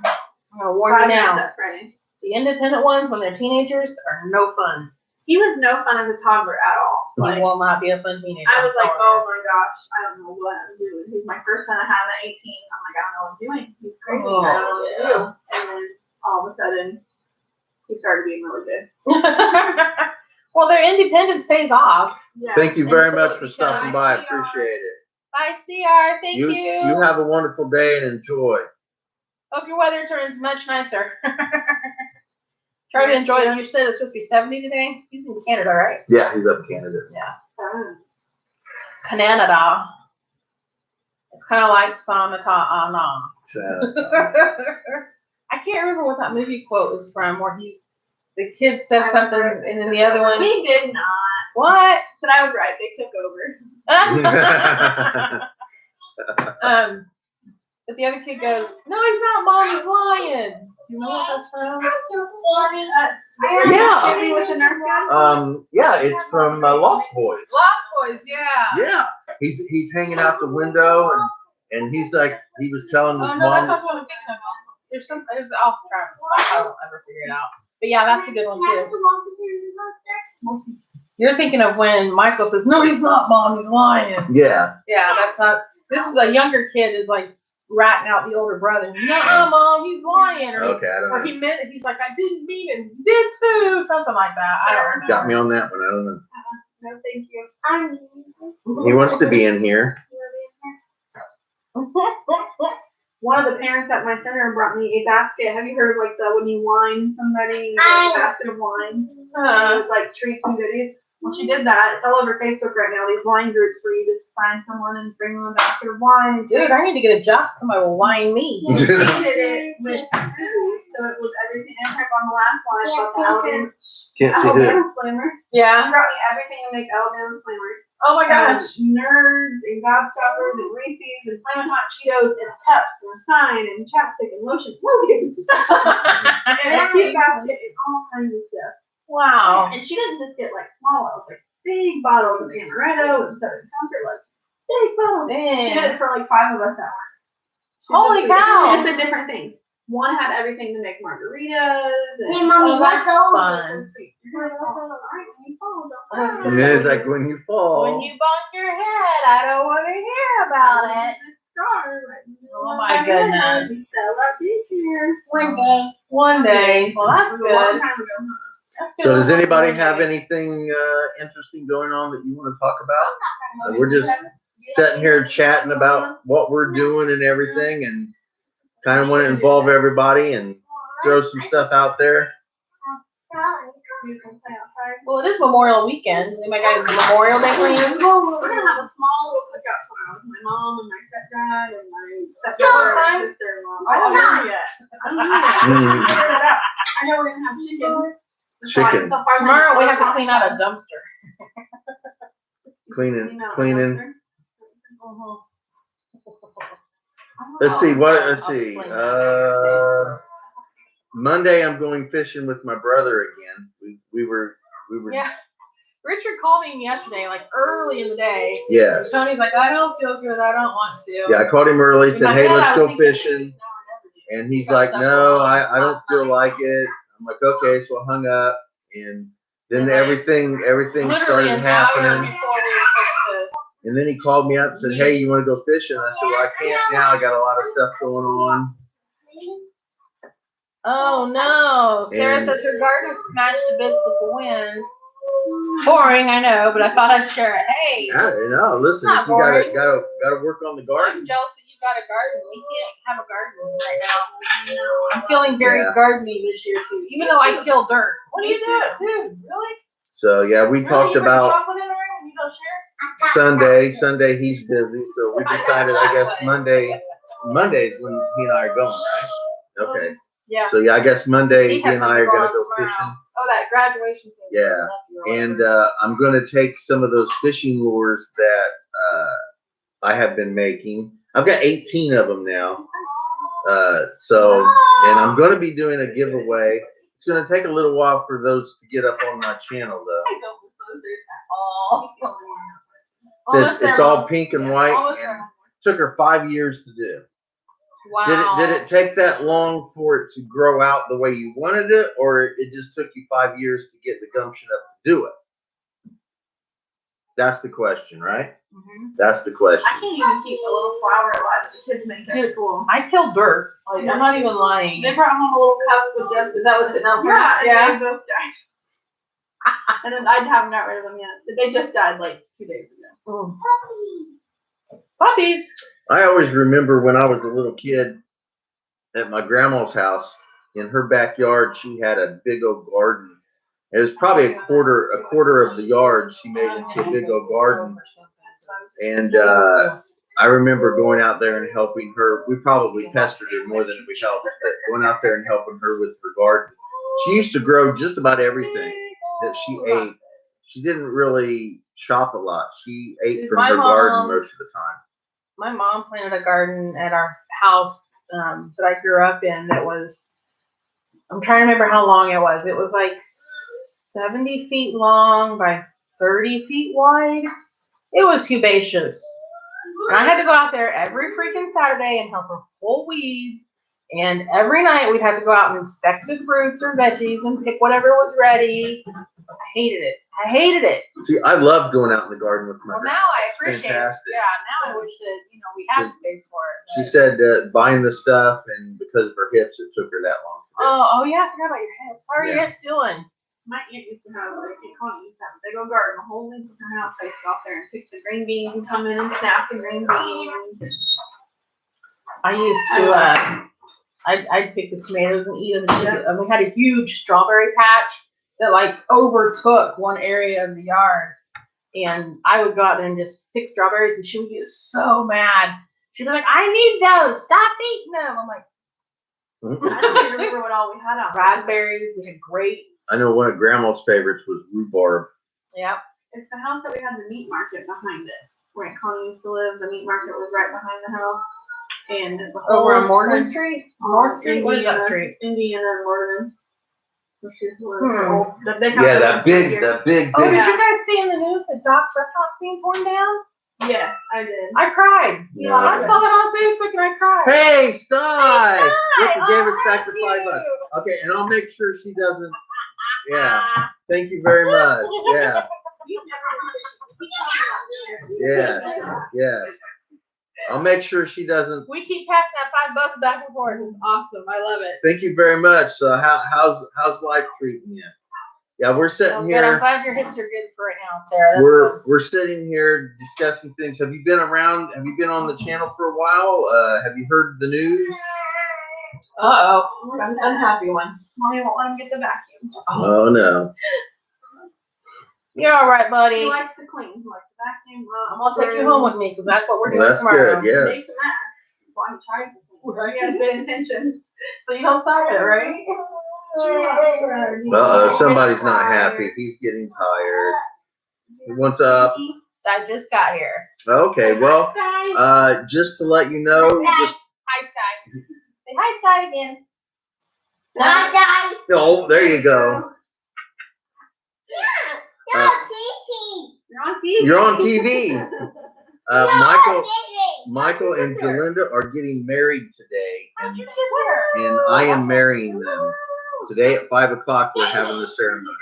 going to warn you now. That Friday. The independent ones, when they're teenagers, are no fun. He was no fun as a toddler at all. He will not be a fun teenager. I was like, oh my gosh, I don't know what I'm doing. He's my first son I had at 18. I'm like, I don't know what I'm doing. He's crazy. Oh, I don't know what to do. And then all of a sudden, he started being really good. Well, their independence pays off. Yeah. Thank you very much for stopping by. I appreciate it. Bye, CR. Thank you. You have a wonderful day and enjoy. Hope your weather turns much nicer. Try to enjoy it. You said it's supposed to be 70 today. He's in Canada, right? Yeah, he's up in Canada. Yeah. Canada. It's kind of like Sonata Anna. I can't remember what that movie quote is from, where the kid says something, and then the other one. He did not. What? But I was right. They took over. But the other kid goes, "No, he's not. Mom, he's lying." You know what that's from? Yeah. Jimmy with the Nerf gun? Yeah, it's from Lost Boys. Lost Boys, yeah. Yeah, he's hanging out the window and he's like, he was telling his Oh no, that's mom. not what I'm thinking of. There's off track. I don't ever figure it out. But yeah, that's a good one too. You're thinking of when Michael says, "No, he's not, Mom. He's lying." Yeah. Yeah, that's not. This is a younger kid is like ratting out the older brother. "No, Mom, he's lying." Okay, I don't know. He meant it. He's like, "I didn't mean it. You did too." Something like that. I don't know. Got me on that one. I don't know. No, thank you. He wants to be in here. One of the parents at my center brought me a basket. Have you heard of like when you wine somebody, you get a basket of wine? With like treats and goodies. Well, she did that. It's all over Facebook right now. These wine groups where you just find someone and bring them a basket of wine. Dude, I need to get a job. Somebody will wine me. She did it with food, so it was everything. And on the last line about the Alabama Can't see who. Slammers. Yeah. She brought me everything to make Alabama Slammers. Oh my gosh. Nerds and gobstoppers and Reese's and Flamin' Hot Cheetos and cups and a sign and chapstick and lotion. And a cute basket and all kinds of stuff. Wow. And she didn't just get like small bottles, like big bottles of amaretto and Southern Comfort, like big bottles. She did it for like 5 of us at work. Holy cow. It's a different thing. One had everything to make margaritas. And Hey, Mommy, that's those? fun. You're gonna fall. All right, when you fall, don't fall. Yeah, it's like when you fall. When you bump your head, I don't want to hear about it. Oh my goodness. One day. One day. Well, that's That was a long good. time ago, huh? So does anybody have anything interesting going on that you want to talk about? We're just sitting here chatting about what we're doing and everything, and kind of want to involve everybody and throw some stuff out there. Well, it is Memorial Weekend. Anybody got any Memorial Day plans? We're gonna have a small little cookout tomorrow with my mom and my stepdad and my stepdaughter and sister-in-law. I don't know yet. I don't know yet. Mm. Figure that out. I know we're gonna have chicken. Chicken. Tomorrow we have to clean out a dumpster. cleaning. Mhm. Let's see. Monday I'm going fishing with my brother again. We were. Yeah. Richard called me yesterday, like early in the day. Yeah. And Tony's like, I don't feel good. I don't want to. Yeah, I called him early. Said, hey, let's go fishing. And And he's like, no, I don't feel like it. I'm like, okay, so I hung up, and then everything started happening. And then he called me up and said, hey, you want to go fishing? I said, well, I can't now. I got a lot of stuff going on. Oh no! Sarah says her garden is smashed to bits with the wind. Boring, I know, but I thought I'd share it. Hey, no, listen, if you gotta work on the garden. I'm jealous that you got a garden. We can't have a garden right now. I'm feeling very gardeny this year too, even though I kill dirt. What do you do, dude? Really? So yeah, we talked about chocolate in the room and you don't share? Sunday he's busy, so we decided I guess Monday's when he and I are going, right? Okay. Yeah. So yeah, I guess Monday he and I are gonna go fishing. Oh, that graduation thing. Yeah. And I'm gonna take some of those fishing lures that I have been making. I've got 18 of them now. And I'm gonna be doing a giveaway. It's gonna take a little while for those to get up on my channel though. I don't miss those. It's all pink and white, and took her 5 years to do. Wow. Did it take that long for it to grow out the way you wanted it, or it just took you 5 years to get the gumption up to do it? That's the question, right? Mm-hmm. That's the question. I can't even keep a little flower alive that the kids make at school. I killed dirt. Like, I'm not even lying. They brought home a little cup with just. Is that what's sitting out there? Yeah. They both died. And then I haven't got rid of them yet. They just died like 2 days ago. Oh. Puppies. I always remember when I was a little kid at my grandma's house. In her backyard, she had a big old garden. It was probably a quarter of the yard she made into a big old garden. And I remember going out there and helping her. We probably pestered her more than we helped, but going out there and helping her with her garden. She used to grow just about everything that she ate. She didn't really shop a lot. She ate from her garden most of the time. My mom planted a garden at our house that I grew up in that was, I'm trying to remember how long it was. It was like 70 feet long by 30 feet wide. It was herbaceous. And I had to go out there every freaking Saturday and help her pull weeds. And every night we'd have to go out and inspect the fruits or veggies and pick whatever was ready. I hated it. See, I loved going out in the garden with my Well, now I appreciate fantastic. it. Yeah, now I wish that, we had space for it. She said buying the stuff, and because of her hips, it took her that long. Oh yeah, I forgot about your hips. How are your hips doing? My aunt used to have, like, they used to have a big old garden, a whole length of her house. I used to go out there and pick the green beans and come in and snap the green beans. I used to, I'd pick the tomatoes and eat them. And we had a huge strawberry patch that like overtook one area of the yard. And I would go out there and just pick strawberries, and she would get so mad. She'd be like, I need those. Stop eating them. I'm like, I don't even remember what all we had out. Raspberries. We had grapes. I know one of Grandma's favorites was rhubarb. Yep. It's the house that we had the meat market behind it. Where Connie used to live, the meat market was right behind the house. And the whole over on Morgan Street? North Street? What is that street? Indiana and Morgan. Yeah, that big. Oh, did you guys see in the news that Doc's restaurant's being torn down? Yes, I did. I cried. No. I saw it on Facebook and I cried. Hey, Sty! Hey, Gave us back the $5. Okay, and I'll make sure she doesn't. Yeah. Thank you very much. Yeah. Yes. I'll make sure she doesn't. We keep passing that $5 back and forth. It's awesome. I love it. Thank you very much. So how's life treating you? Yeah, we're sitting here. I'm glad your hips are good for right now, Sarah. We're sitting here discussing things. Have you been around? Have you been on the channel for a while? Have you heard the news? Unhappy one. Mommy won't let him get the vacuum. Oh no. You're all right, buddy. He likes to clean. He likes to vacuum. I'm gonna take you home with me because that's what we're doing That's tomorrow. good. Yes. Makes a mess. Why he tries to clean. Right? You gotta pay attention. So you don't start it, right? Somebody's not happy. He's getting tired. He wants up. I just got here. Okay, well, just to let you know, just Hi, Sky. Say hi, Sky again. Not die. oh, there you go. You're on TV. Michael and Jalinda are getting married today, and I am marrying them. Today at 5 o'clock, we're having the ceremony.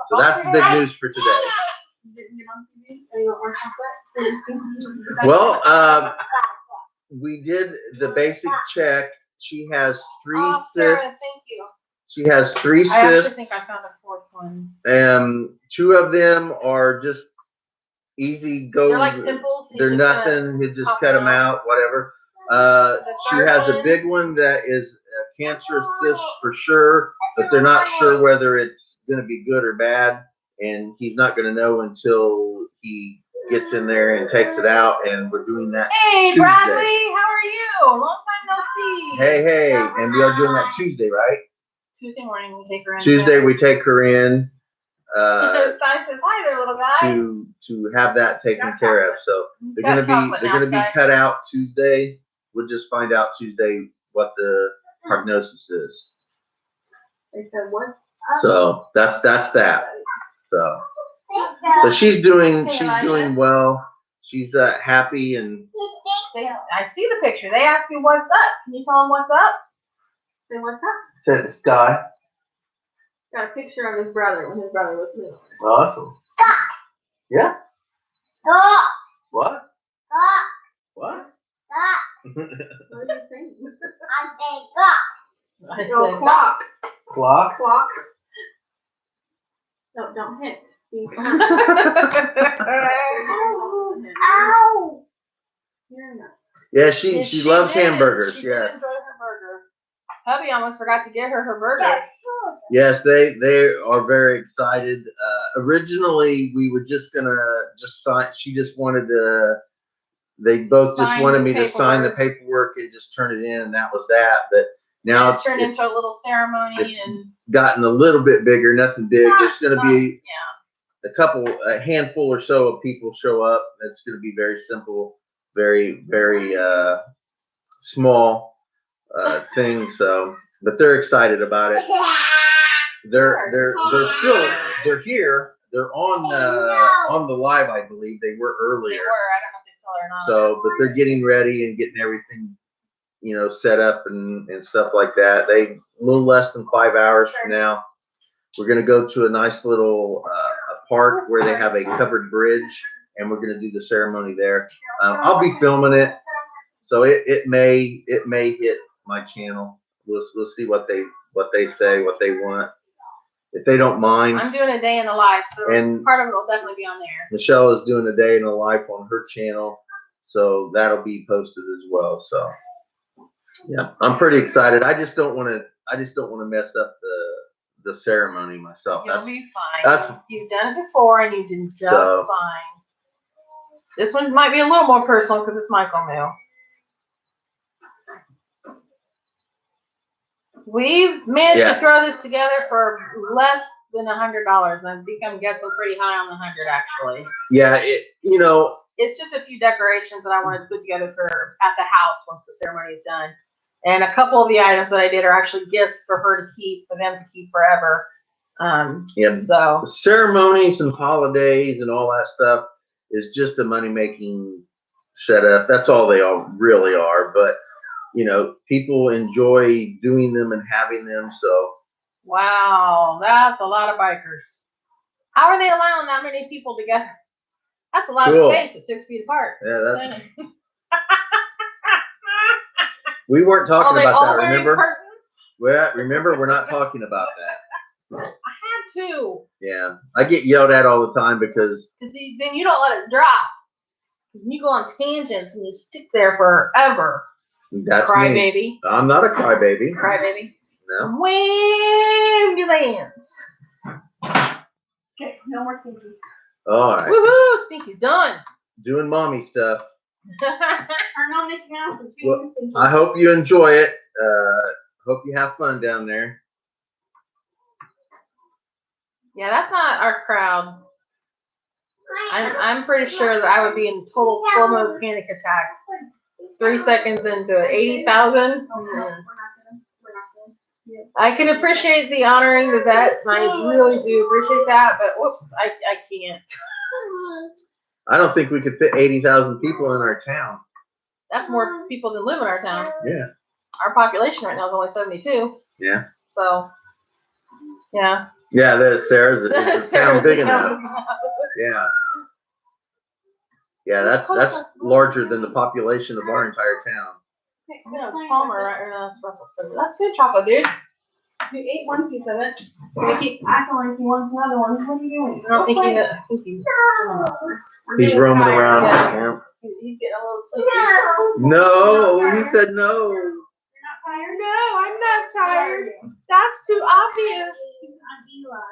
So that's the big news for today. Well, we did the basic check. She has 3 Sarah, cysts. thank you. She has 3 I actually cysts. think I found a 4th one. 2 of them are just easy go. They're like pimples. They're nothing. You just cut them out, whatever. She has a big one that is a cancerous cyst for sure, but they're not sure whether it's going to be good or bad. And he's not going to know until he gets in there and takes it out. And we're doing that Hey, Tuesday. Bradley, how are you? Long time no see. Hey, and we are doing that Tuesday, right? Tuesday morning we take her in. Tuesday we take her in. Sky says hi there, little guy. To have that taken care of. So they're gonna be cut out Tuesday. We'll just find out Tuesday what the prognosis is. They said what? So that's that. So she's doing well. She's happy and. I see the picture. They asked me what's up. Can you tell them what's up? Say what's up? Said the sky. Got a picture of his brother when his brother was little. Awesome. Yeah. What? What? What are you saying? I said, No, clock. Clock. Clock. No, don't hit. Ow! Yeah, she loves hamburgers. She Yeah. did enjoy her burger. Hubby almost forgot to get her burger. Yes, they are very excited. Originally, we were just gonna sign. She just wanted to. They both just Sign wanted the me to sign the paperwork. paperwork and just turn it in, and that was that. But now It turned into a little ceremony it's and gotten a little bit bigger. Nothing big. There's going to be yeah. a handful or so of people show up. It's going to be very simple, very small thing. So, but they're excited about it. They're here. They're on the live, I believe. They were earlier. They were. I don't know if they still are or not. So, but they're getting ready and getting everything, set up and stuff like that. They a little less than 5 hours from now. We're gonna go to a nice little a park where they have a covered bridge, and we're gonna do the ceremony there. I'll be filming it, so it may hit my channel. We'll see what they say, what they want. If they don't mind. I'm doing a day in the life, so And part of it will definitely be on there. Michelle is doing a day in the life on her channel, so that'll be posted as well. So yeah, I'm pretty excited. I just don't want to mess up the ceremony myself. You'll be fine. You've done it before, and you did just fine. This one might be a little more personal because it's Michael meal. We've managed to throw this together for less than $100, and I think I'm guessing pretty high on the 100 actually. Yeah, it's just a few decorations that I wanted to put together for at the house once the ceremony is done, and a couple of the items that I did are actually gifts for her to keep, for them to keep forever. So ceremonies and holidays and all that stuff is just a money making setup. That's all they all really are, but. People enjoy doing them and having them. So, wow, that's a lot of bikers. How are they allowing that many people together? That's a lot of space at 6 feet apart. Yeah, we weren't talking about that. Remember? Remember, we're not talking about that. I had to. Yeah, I get yelled at all the time because then you don't let it drop. Because you go on tangents and you stick there forever. That's crybaby. I'm not a crybaby. Crybaby. No. Wave your lands. Okay, no more stinky. All right. Woohoo! Stinky's done. Doing mommy stuff. Turn on Mickey Mouse and well, I hope you enjoy it. Hope you have fun down there. Yeah, that's not our crowd. I'm pretty sure that I would be in total full mode panic attack 3 seconds into it. 80,000. I can appreciate the honoring the vets, and I really do appreciate that. But whoops, I can't. I don't think we could fit 80,000 people in our town. That's more people than live in our town. Yeah. Our population right now is only 72. Yeah. So, yeah. Yeah, that Sarah's a town big enough. Yeah. Yeah, that's larger than the population of our entire town. Yeah, Palmer, right? Or no, that's good chocolate, dude. You ate one piece of it. You keep acting like he wants another one. What are you doing? I don't think he's roaming around. Yeah. He's getting a little sleepy. No, he said no. You're not tired? No, I'm not tired. That's too obvious. I'm Eli.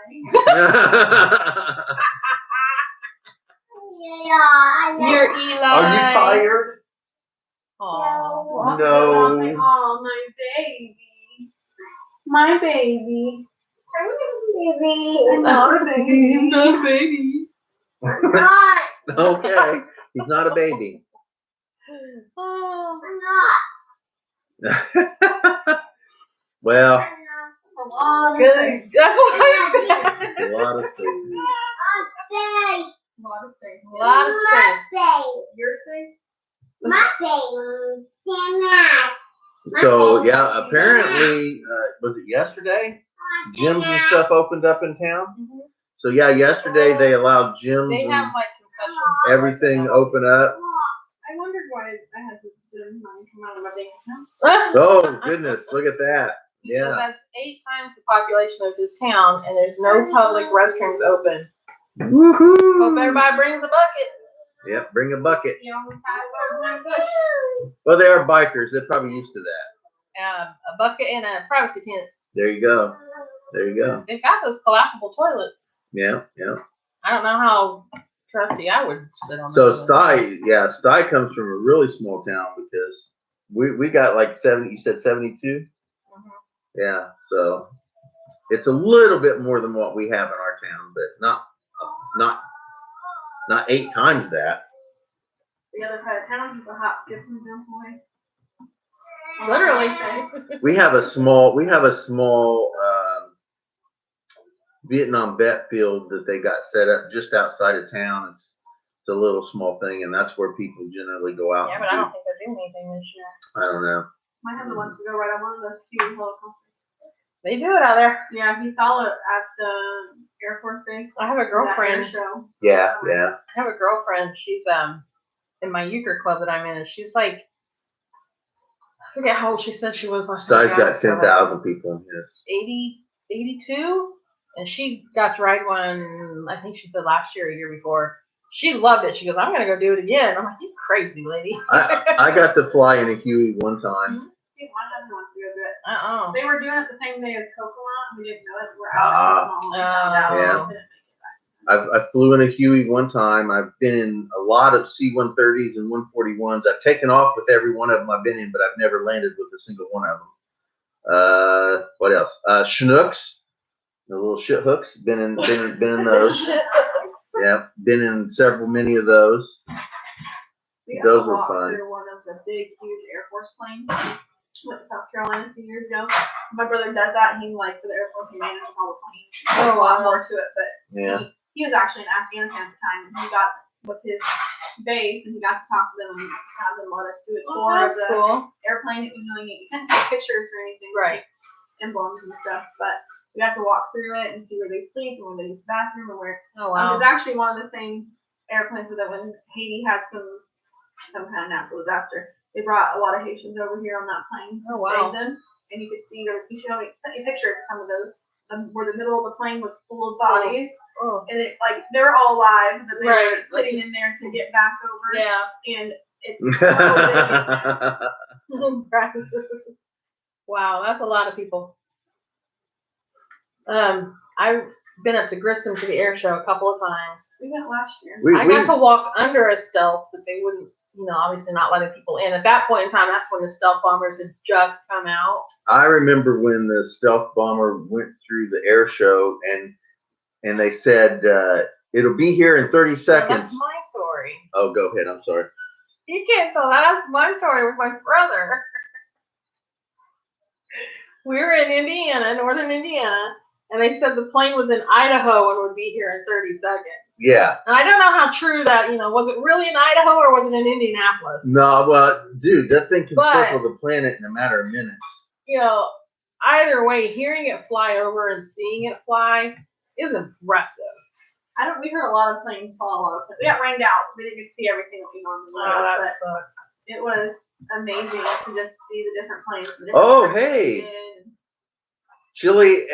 You're Eli. Are you tired? Aww. No. Oh, my baby. My baby. I'm not a baby. I'm not a baby. not. Okay, he's not a baby. Oh. I'm not. Well, Good. That's what I said. a lot of things. Okay. A lot of space. A lot of space. Your space? My face. So yeah, apparently, was it yesterday? Gyms and stuff opened up in town. Mhm. So yeah, yesterday they allowed gyms They and have like concessions. everything open up. I wondered why I had to money come out of my bank account. Oh goodness, look at that. So Yeah. that's 8 times the population of this town, and there's no public restrooms open. Woohoo! Hope everybody brings a bucket. Yep, bring a bucket. You know, my bush. Well, they are bikers. They're probably used to that. A bucket and a privacy tent. There you go. There you go. They've got those collapsible toilets. Yeah, yeah. I don't know how trusty I would sit on. So those. Stye comes from a really small town because we got like 70. You said 72. Mhm. Yeah. So it's a little bit more than what we have in our town, but not 8 times that. The other side of town, people hop, skip, and jump away. Literally. We have a small Vietnam vet field that they got set up just outside of town. It's a little small thing, and that's where people generally go out. Yeah, but I don't think they're doing anything this year. I don't know. My husband wants to go right on one of those huge helicopters. They do it out there. Yeah, he saw it at the Air Force Base. I have a That girlfriend. air show. Yeah, yeah. I have a girlfriend. She's in my euchre club that I'm in, and she's like, I forget how old she said she was last time. Stye's got 10,000 people. Yes. 82, and she got to ride one. I think she said last year or year before. She loved it. She goes, I'm gonna go do it again. I'm like, you crazy lady. I got to fly in a Huey one time. My husband wants to go do it. Uh-uh. They were doing it the same day as Kokomo. We didn't know it. We're out. Yeah. I flew in a Huey one time. I've been in a lot of C-130s and 141s. I've taken off with every one of them I've been in, but I've never landed with a single one of them. What else? Chinooks, the little shit hooks. Been in those. Yeah, been in many of those. Those were fun. One of the big, huge Air Force planes. Went to South Carolina a few years ago. My brother does that, and he like for the Air Force, he manages all the planes. There's a lot more to it, but Yeah. he was actually in Afghanistan at the time, and he got with his base, and he got to talk to them and have them let us do a tour of That's the cool. airplane. It was really neat. You couldn't take pictures or anything, Right. emblems and stuff, but we got to walk through it and see where they sleep and where they use the bathroom and where. Oh wow. It's actually one of the same airplanes that when Haiti had some kind of natural disaster, they brought a lot of Haitians over here on that plane Oh, to wow. save them, and you could see there. You should only sent you pictures of some of those where the middle of the plane was full of bodies, Oh. and it like they're all alive, but they Right, were sitting like in there to get back over. Yeah. And it's so big. Wow, that's a lot of people. I've been up to Grissom to the air show a couple of times. We went last year. I got to walk under a stealth, but they wouldn't, obviously not letting people in. At that point in time, that's when the stealth bombers had just come out. I remember when the stealth bomber went through the air show, and they said It'll be here in 30 Well, seconds. that's my story. Oh, go ahead. I'm sorry. You can't tell that. That's my story with my brother. We were in Indiana, northern Indiana, and they said the plane was in Idaho and would be here in 30 seconds. Yeah. And I don't know how true that, was it really in Idaho or was it in Indianapolis? No, well, dude, that thing can circle the planet in a matter of minutes. Either way, hearing it fly over and seeing it fly is impressive. We heard a lot of planes fall off. We got rained out. We didn't get to see everything that we normally would. Oh, that sucks. It was amazing to just see the different planes. Oh, hey. Chile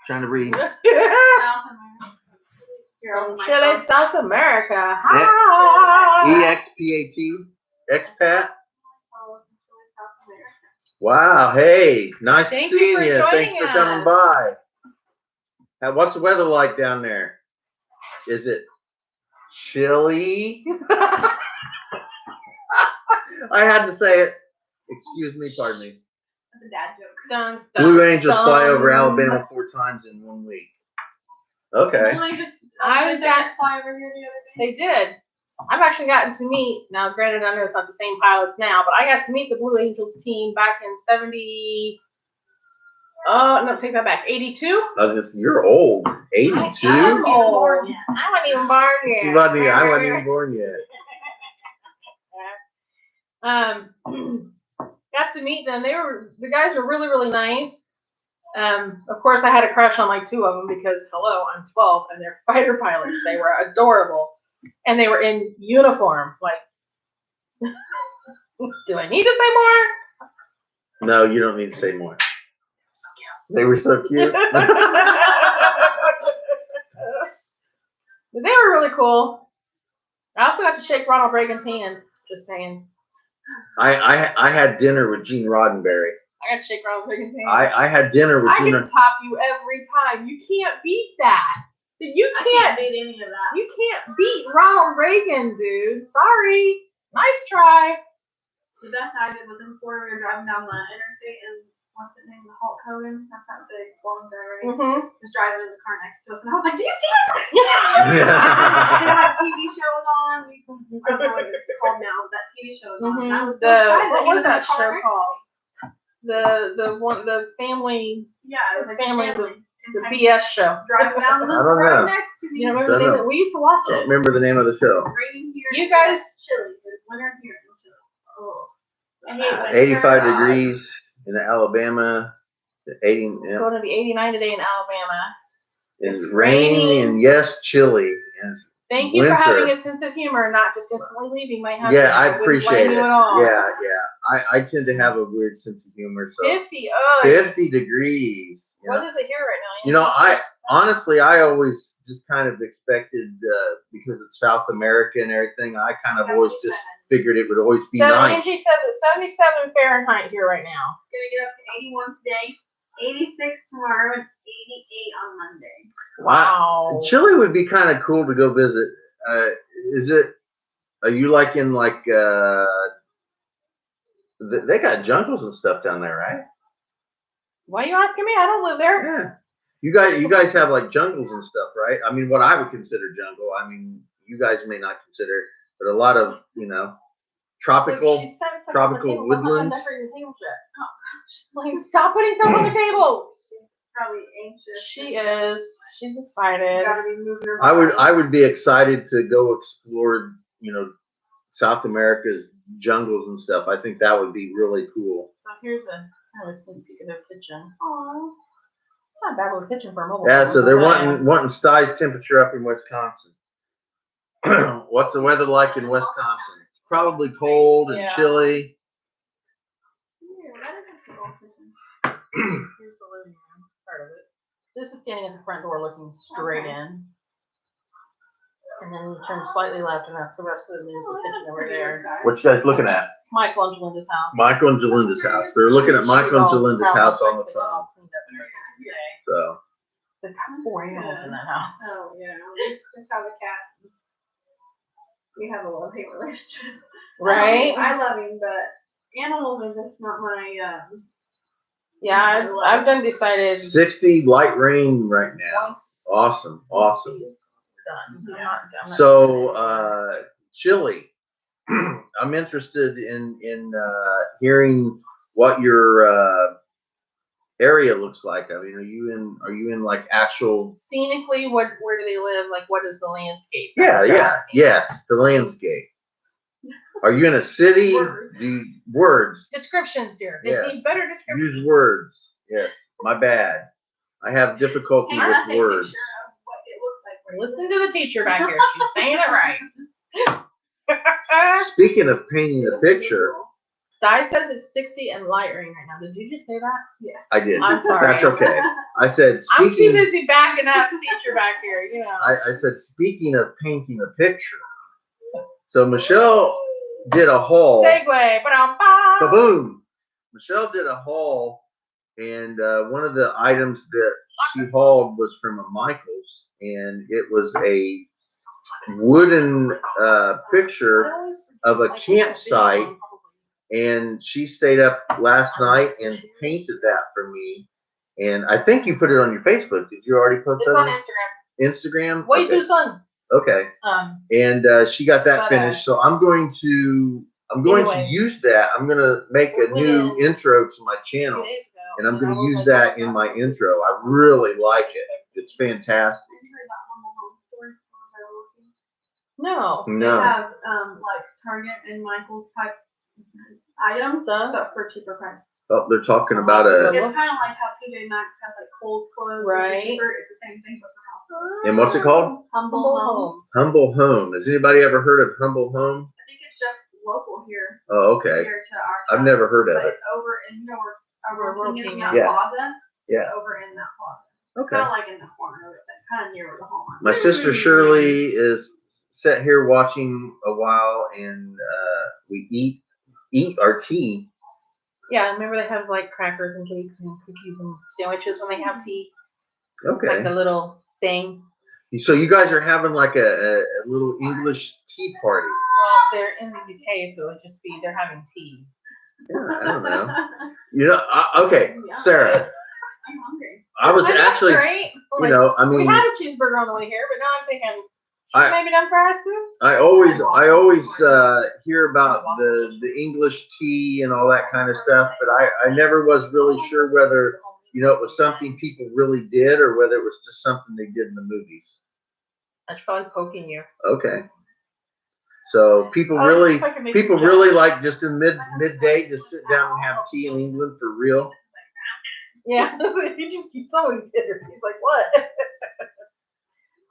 trying to read. Chile, South America. Hi. EXPAT. Expat. Wow. Hey, nice seeing you. Thanks for coming by. What's the weather like down there? Is it chilly? I had to say it. Excuse me, pardon me. That's a dad joke. Dun, Blue Angels fly over Alabama 4 times in 1 week. Okay. Fly over here the other day. They did. I've actually gotten to meet, now granted I know it's not the same pilots now, but I got to meet the Blue Angels team back in 70, no, take that back, 82? You're old. 82? I'm old. I wasn't even born yet. I wasn't even born yet. Got to meet them. The guys were really, really nice. Of course, I had a crush on like 2 of them because, hello, I'm 12 and they're fighter pilots. They were adorable. And they were in uniform. Like, do I need to say more? No, you don't need to say more. They were so cute. They were really cool. I also got to shake Ronald Reagan's hand. Just saying. I had dinner with Gene Roddenberry. I got to shake Ronald Reagan's hand. I had dinner with Gene. I can top you every time. You can't beat that. You can't beat any of that. You can't beat Ronald Reagan, dude. Sorry. Nice try. The best I did was in Florida. We were driving down the interstate and what's his name? The Hulk Hogan. That's that big blonde guy, right? Mm-hmm. Was driving in the car next to us, and I was like, "Do you see it?" That TV show was on. I don't know what it's called now. That TV show was on. Mm-hmm. I was so excited. What was that show car. called? The family. Yeah, it was like family. family. The BS show. Driving down the I don't road know. next to me. You know, remember the name of it? We used to watch I it. don't remember the name of the show. Raining here. You guys. Chilly. There's winter here in Chile. Oh. I hate winter. 85 degrees in Alabama. 80. It's going to be 89 today in Alabama. It's raining and yes, chilly. And thank you for having a sense of humor and not just instantly leaving my house. Yeah, I appreciate it. Yeah. I tend to have a weird sense of humor. So 50 degrees. What is it here right now? You know, I honestly, I always just kind of expected, because it's South America and everything, I kind of always just figured it would always be nice. Angie says it's 77 Fahrenheit here right now. It's going to get up to 81 today, 86 tomorrow, and 88 on Monday. Wow. Chile would be kind of cool to go visit. Are you like in like, they got jungles and stuff down there, right? Why are you asking me? I don't live there. Yeah. You guys have like jungles and stuff, right? I mean, what I would consider jungle. I mean, you guys may not consider, but a lot of, tropical woodlands. Like, stop putting stuff on the tables. She's probably anxious. She is. She's excited. You gotta be moving her body. I would be excited to go explore, South America's jungles and stuff. I think that would be really cool. So here's a sneak peek of their kitchen. Aww. It's not a bad little kitchen for a mobile. Yeah, so they're wanting Sty's temperature up in Wisconsin. What's the weather like in Wisconsin? Probably cold and chilly. Here's the living room, part of it. This is standing at the front door looking straight in. And then you turn slightly left, and that's the rest of the kitchen over there. What you guys looking at? Michael and Jelinda's house. Michael and Jelinda's house. They're looking at Michael and Jelinda's house on the phone. So. There's 4 animals in that house. Oh, yeah. We just have a cat. We have a love-hate relationship. Right? I love him, but animals are just not my Yeah, I've done decided 60 light rain right now. once. Awesome. Done. Yeah. I'm not So, Chili, I'm interested in hearing what your area looks like. I mean, are you in like actual? scenically, where do they live? Like, what is the landscape? Yeah. Yes, the landscape. Are you in a city? Words. Words. Descriptions, dear. They Yes. need better descriptions. Use words. Yes. My bad. I have difficulty Hang on, with words. picture of what it looks like where you Listen live. to the teacher back here. She's saying it right. Speaking of painting a picture, Di says it's 60 and light rain right now. Did you just say that? Yes. I did. I'm sorry. That's okay. I said I'm too speaking. busy backing up the teacher back here, you know. I said speaking of painting a picture. So Michelle did a haul. Segue. Ba-dum-ba. Kaboom! Michelle did a haul, and one of the items that she hauled was from a Michael's, and it was a wooden picture of a campsite, and she stayed up last night and painted that for me. And I think you put it on your Facebook. Did you already post It's that? on Instagram. Instagram? Way Okay. too soon. Okay. And she got that But, finished. So I'm going to anyway. use that. I'm going to make a new intro to my channel, 2 days ago, and I'm going I to was use like, that oh, in my intro. I really like it. It's fantastic. Have you heard about Humble Home Stores? No. No. They have like Target and Michael's type items, but for cheaper price. Oh, they're talking about It's a. kind of like how TJ Maxx has like Kohl's clothes. Right. Cheaper. It's the same thing, but for household. And what's it called? Humble Home. Humble Home. Has anybody ever heard of Humble Home? I think it's just local here. Oh, okay. Here to our I've never heard of But it. it's over in over in that Yeah. plaza. Yeah. Over in that plaza. Okay. Kind of like in the corner of it, kind of near where the Hallmark. My sister Shirley is sat here watching a while, and we eat our tea. Yeah, remember they have like crackers and cakes and cookies and sandwiches when they have tea. Okay. Like a little thing. So you guys are having like a little English tea party. Well, they're in the UK, so it'll just be they're having tea. Yeah, I don't know. You know, okay, Sarah. I'm hungry. I was That's actually, great. you know, I We mean, had a cheeseburger on the way here, but now I'm thinking, I- maybe done fries too. I always hear about the English tea and all that kind of stuff, but I never was really sure whether, you know, it was something people really did or whether it was just something they did in the movies. That's probably poking you. Okay. So people really like just in midday just sit down and have tea in England for real. Yeah, he just keeps so bitter. He's like, what?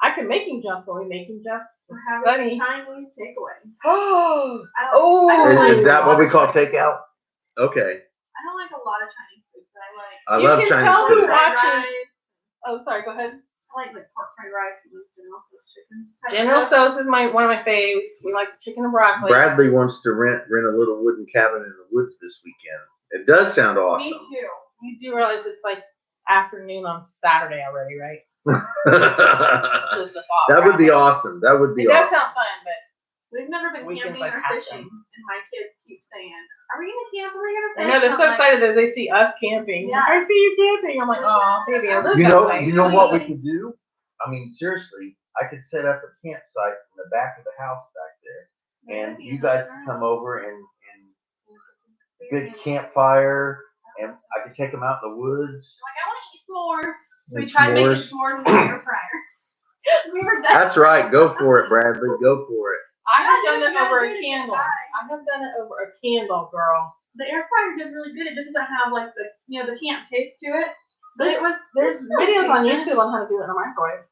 I can make him jump when we make him jump. We're having Funny. Chinese takeaway. Oh, I don't like Is that a what lot we of call Chinese takeout? food. Okay. I don't like a lot of Chinese food, but I like. I You love can Chinese tell who food. watches- Rice. oh, sorry. Go ahead. I like pork fried rice and General Tso's chicken. General Tso's is one of my faves. We like the chicken and broccoli. Bradley wants to rent a little wooden cabin in the woods this weekend. It does sound awesome. Me too. You do realize it's like afternoon on Saturday already, right? Just the thought, That would be Bradley. awesome. That would be It does awesome. sound fun, but We've never been Weekends camping like or half fishing, them. and my kids keep saying, "Are we gonna camp? Are we gonna I fish?" know they're so I'm like, excited that they see us camping. Yeah. Like, I see you camping. I'm like, oh, baby, I live You that know, way. you know what we could do? I mean, seriously, I could set up a campsite in the back of the house back there, and you guys could come over and big campfire, and I could take them out in the woods. Like, I want to eat s'mores. So we And tried making s'mores. s'mores in the air fryer. We were done. That's right. Go for it, Bradley. Go for it. I have done Yeah, it you over gotta a do it candle. inside. I have done it over a candle, girl. The air fryer did really good. It just doesn't have like the the camp taste to it. But it was There's it's still videos on decent. YouTube on how to do it in a microwave.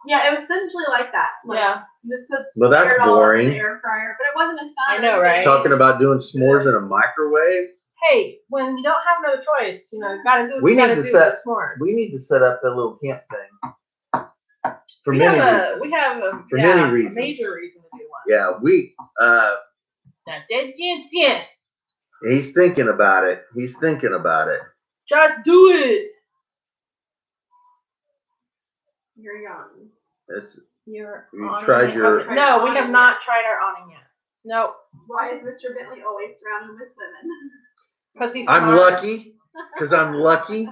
Yeah, it was essentially like that. Like, Yeah. you just put Well, that's it all over boring. the air fryer, but it wasn't as fun. I know, right? Talking about doing s'mores in a microwave. Hey, when you don't have another choice, you know, you gotta do what We you need gotta to do set- with s'mores. We need to set up that little camp thing. For We many have reasons. we have a, For yeah, many reasons. a major reason to do one. Yeah, he's thinking about it. He's thinking about it. Just do it. You're young. It's, You're You awning tried it. your- Okay. No, we have not tried our awning yet. Nope. Why is Mr. Bentley always surrounded with women? Because he's I'm smart. lucky. Because I'm lucky.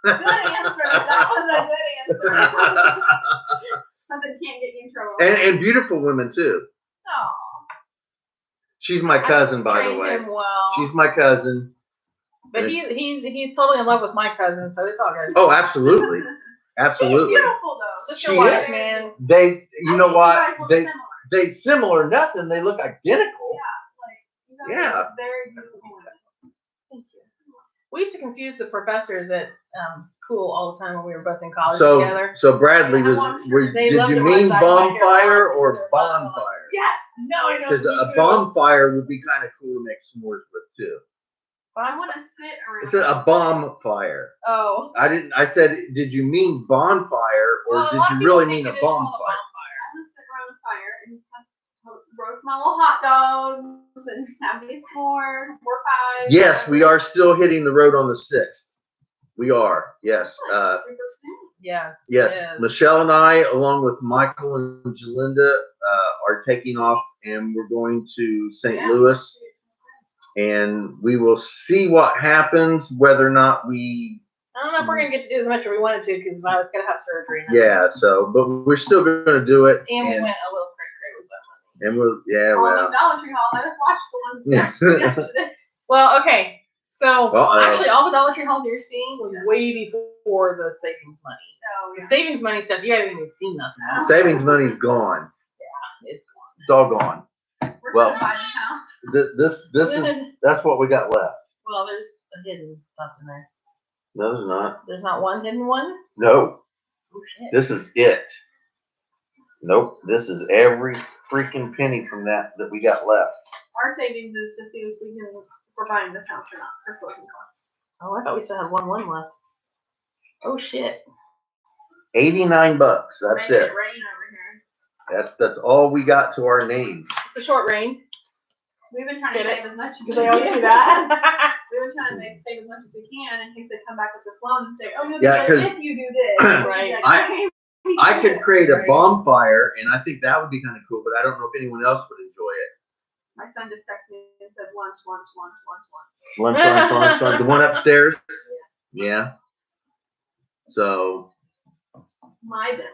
Good answer. That was a good answer. Something can't get you in trouble. And beautiful women too. Oh. She's my cousin, by the Trained way. him well. She's my cousin. But he's totally in love with my cousin, so it's all good. Oh, absolutely, She's absolutely. beautiful though. Sister She wife, is. man. They, you know what? They. They similar nothing. They look identical. Yeah. Very beautiful women. Thank you. We used to confuse the professors at school all the time when we were both in college So, together. so Bradley was. They Did loved you it mean once I got here. bonfire or bonfire? Yes. No, I know. Because a bonfire would be kind of cool to make s'mores with too. I want to sit around. It's a bonfire. Oh. I didn't. I said, did you mean bonfire or Well, did you really mean a bonfire? I want to sit around the fire and just roast my little hot dogs and have these s'mores, 4 or 5. Yes, we are still hitting the road on the 6th. We are. Yes. Super soon. Yes. Yes. Yes. Michelle and I, along with Michael and Jalinda, are taking off, and we're going to St. Louis. And we will see what happens, whether or not we. I don't know if we're gonna get to do as much as we wanted to because I was gonna have surgery. Yeah. So, but we're still going to do it. And we went a little cray with that money. And we'll. Yeah. Oh, Well. Dollar Tree Hall. I just watched the one yesterday. Well, okay. So Uh-oh. actually, all the Dollar Tree hauls you're seeing was way before the savings money. Oh, The savings money stuff, you haven't even seen nothing. Savings money's gone. Yeah, it's It's all gone. We're Well, gonna buy this house. This is that's what we got left. Well, there's a hidden stuff in there. No, there's not. There's not one hidden one? No, Oh, shit. this is it. Nope, this is every freaking penny from that we got left. Our savings is to see if we're buying this house or not for closing costs. Oh, I thought we still had one left. Oh, shit. $89. That's Rain it. Rain over here. That's all we got to our name. It's a short rain. We've been trying to Get it? save as much as Because they always do that. We've been trying to save as much as we can in case they come back with this loan and say, oh, you'll Yeah, do it 'cause if you do this. Right. I could create a Right. bonfire, and I think that would be kind of cool, but I don't know if anyone else would enjoy it. My son just texted me and said lunch. Lunch. The one upstairs? Yeah. So, My Bentley.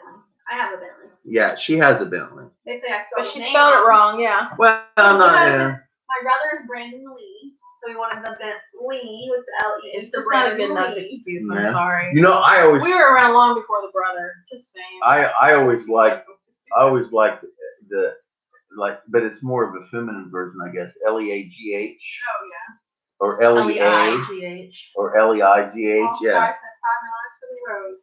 I have a Bentley. yeah, she has a Bentley. They say I But spelled she his name spelled it wrong. wrong, yeah. Well, not yeah. My brother is Brandon Lee, so we wanted the Bentley with the L-E. It's just not a good enough excuse. I'm Yeah. sorry. You know, I always We were around long before the brother. Just saying. I always liked the but it's more of a feminine version, I guess. Leagh Oh, yeah. or Lea Leigh. or Leigh. All Yeah. stars at $5 for the road.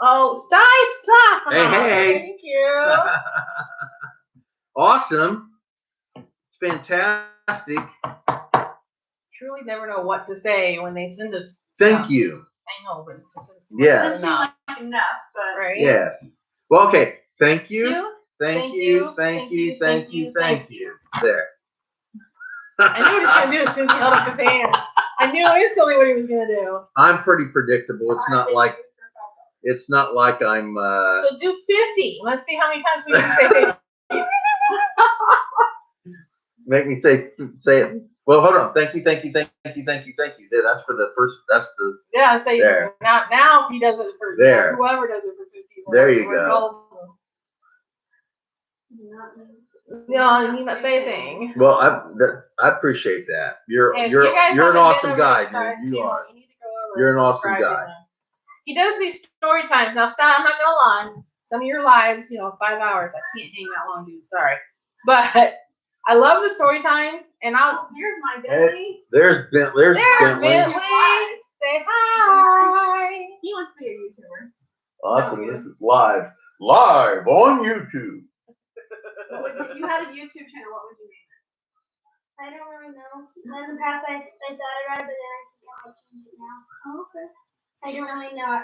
Oh, stop! Hey. Thank you. Awesome. It's fantastic. Truly never know what to say when they send us. Thank stuff. you. I know, but it's Yes. enough, Like enough, but right? Yes. Well, okay. Thank you. You? Thank you. There. I knew what he was gonna do as soon as he held up his hand. I knew instantly what he was gonna do. I'm pretty predictable. It's not like I'm So do 50. Let's see how many times we can say it. make me say it. Well, hold on. Thank you. There, that's for the first. That's the. Yeah, say There. now he does it for There. whoever does it for 50. There you We're go. No, you need not say a thing. Well, I appreciate that. You're And if you're you guys you're an haven't awesome been guy, over to Stars dude. You Channel, are. You need to go over You're and an awesome subscribe to guy. him. He does these story times. Now, stop. I'm not gonna lie. Some of your lives, 5 hours. I can't hang that long, dude. Sorry, but I love the story times, and here's my Bentley. There's Bentley. Bentley. Say hi. He wants to be a YouTuber. Awesome. This is live on YouTube. If you had a YouTube channel, what would you name it? I don't really know. In the past, I thought about it, but then I think I might change it now. Oh, okay. I don't really know. I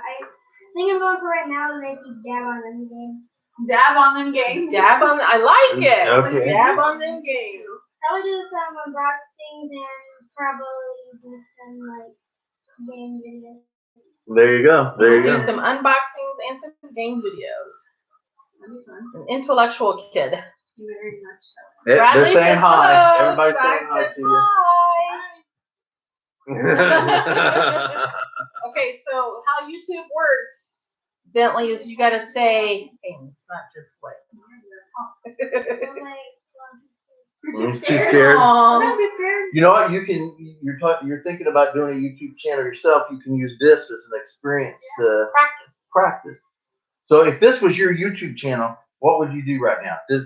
think I'm going for right now to make you dab on them games. Dab on them games. I like it. Okay. Dab on them games. Probably do some unboxings and probably do some game videos. There you go. Do some unboxings and some game videos. That'd be fun. An intellectual kid. Very much so. They're Bradley saying says hi. hello. Everybody's Spike saying hi says to you. hi. Okay, so how YouTube works, Bentley, is you gotta say things, not just what. It's too scared. Aw. Don't be scared. You know what? You're thinking about doing a YouTube channel yourself. You can use this as an experience to practice. So if this was your YouTube channel, what would you do right now? This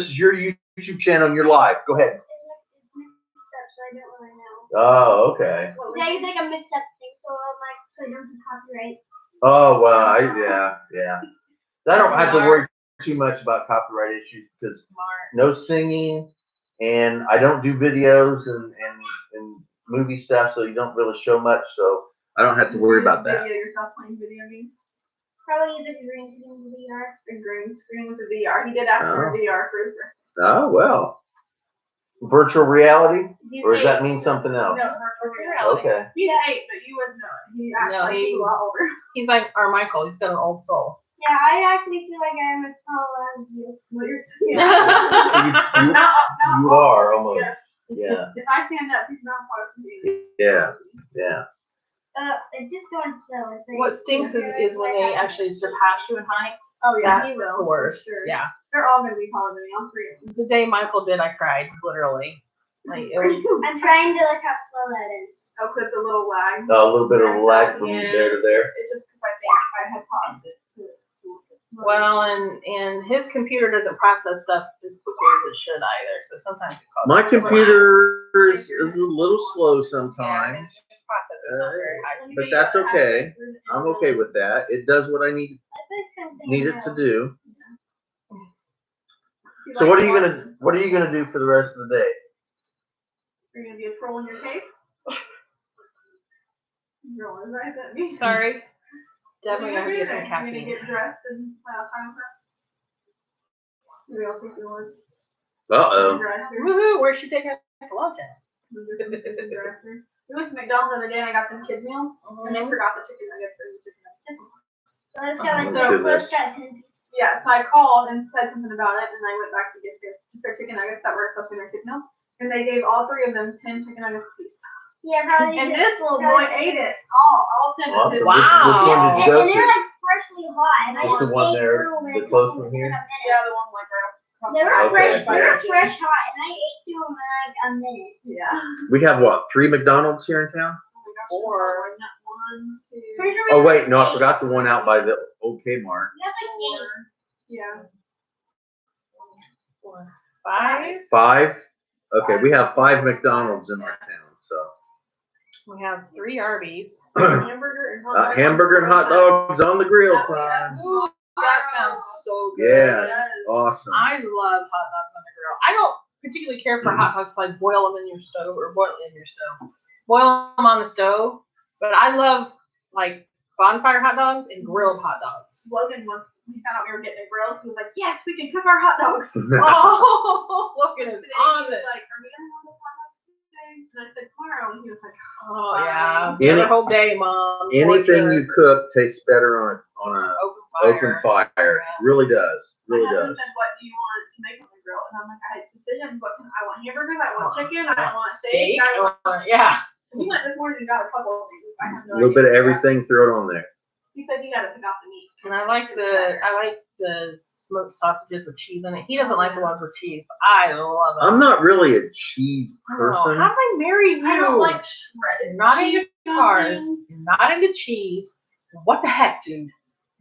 is your YouTube channel and you're live. Go ahead. It's mixed up, so I don't really know. Oh, okay. Yeah, it's like a mixed up thing, so so I don't have copyright. Oh, well, yeah. I don't have to worry too much about copyright issues because no singing, and I don't do videos and movie stuff, so you don't really show much, so I don't have to worry about that. Video yourself playing video games. Probably the green screen VR. The green screen with the VR. He did ask for a VR for his birthday. Oh, well. Virtual reality? Or does that mean something else? No, virtual reality. Okay. He's 8, but you wouldn't know it. He acts like he's a lot older. He's like our Michael. He's got an old soul. Yeah, I actually feel like I'm as tall as you. What you're saying. You are almost. Yeah. If I stand up, he's not far from me. Yeah. It's just going slow. It's like, What stinks is when they actually surpass you in height. Oh yeah, That's he will. the worst. Sure. Yeah. They're all gonna be taller than me, all 3 of them. The day Michael did, I cried, literally. Like, it was, I'm trying to look how slow that is. Oh, cause the little lag. A little bit of lag from there to there. It's just because I think I had paused it. well, and his computer doesn't process stuff as quickly as it should either, so sometimes it causes My some lag. computer is a little slow Yeah, sometimes, its processor's not very high speed. but that's okay. I'm okay with that. It does what I need it to do. So what are you gonna do for the rest of the day? You're gonna be a troll in your cave? Girl, is right that means. Sorry. Definitely What gonna are you have to get some gonna do? You're gonna caffeine. get dressed and play outside with her? Maybe I'll take your word. Uh-oh. Woohoo! Where'd she take us to lunch at? We went to McDonald's the other day and I got them kids meals and they forgot the chicken nuggets and the chicken nuggets. So I just got like Oh, first got 10 pieces. Yeah, so I called and said something about it and I went back to get their chicken nuggets that were supposed to be their kids meals and they gave all 3 of them 10 chicken nuggets apiece. Yeah, probably. And this little boy ate it all 10 of his. Which one did you go And they're to? like freshly hot. And I Just the just one ate there, through them the in close one here? Yeah, the one like right across They were Okay. fresh hot, and I ate through them in like a minute. Yeah. We have what, 3 McDonald's here in town? Or not 1, 2. Pretty sure we Oh have wait, no, I 8. forgot the one out by the old Kmart. We have like 8. Yeah. 4, 5. 5? Okay, we have 5 McDonald's in our town, so. We have 3 Arby's. Hamburger and hot dog. Hamburger and hot dogs on the grill time. Ooh, that sounds so good. Yes, awesome. I love hot dogs on the grill. I don't particularly care for hot dogs, like boil them in your stove or boil them in your stove. Boil them on the stove, but I love like bonfire hot dogs and grilled hot dogs. Logan, once he found out we were getting a grill, he was like, "Yes, we can cook our hot dogs." Oh, look at us Today he on was it. like, "Are we gonna have those hot dogs today?" And I said, "Tomorrow." And he was like, Oh yeah. Any- The whole day, Mom. Anything Torture. you cook tastes better on a open fire. Really does. Really My does. husband said, "What do you want to make on the grill?" And I'm like, "I had decisions. I want hamburgers. I want chicken. I want steak. I want." Yeah. He went this morning and got a couple of things. I have A no little bit of idea. everything, throw it on there. He said you gotta pick out the meat. And I like the smoked sausages with cheese in it. He doesn't like the ones with cheese, but I love them. I'm not really a cheese Oh, person. how did I marry you? I don't like shredded. You're not into cheese cars. things. You're not into cheese. What the heck, dude?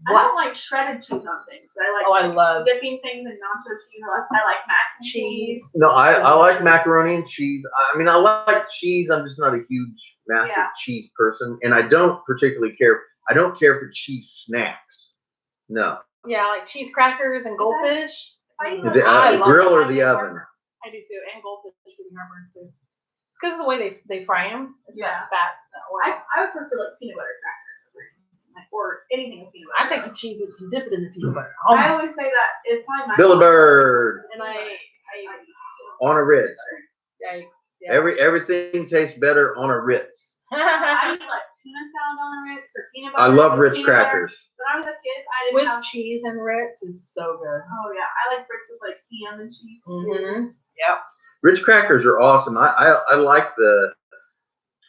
I What? don't like shredded cheese on things. I like Oh, I love dipping things in nacho cheese. I like mac and cheese. cheese. No, I like macaroni and cheese. I mean, I like cheese. I'm just not a huge, massive Yeah. cheese person. And I don't particularly care. I don't care for cheese snacks. No. Yeah, like cheese crackers and goldfish. I use The I love grill it. or the oven? I do too, and goldfish with heartburns too. It's because of the way they fry them. It's Yeah. not fat. I would prefer like peanut butter crackers or anything with peanut I butter. take the cheese and dip it in the peanut butter. Oh, I always say that it's probably my Billy Bird and I on a Ritz. yikes. Yeah. Everything tastes better on a Ritz. I use like tuna salad on Ritz or peanut I butter. love Ritz peanut butter. crackers. When I was a kid, I didn't Swiss have. cheese and Ritz is so good. Oh yeah, I like Ritz with like ham and cheese. Mm-hmm. Yep. Ritz crackers are awesome. I like the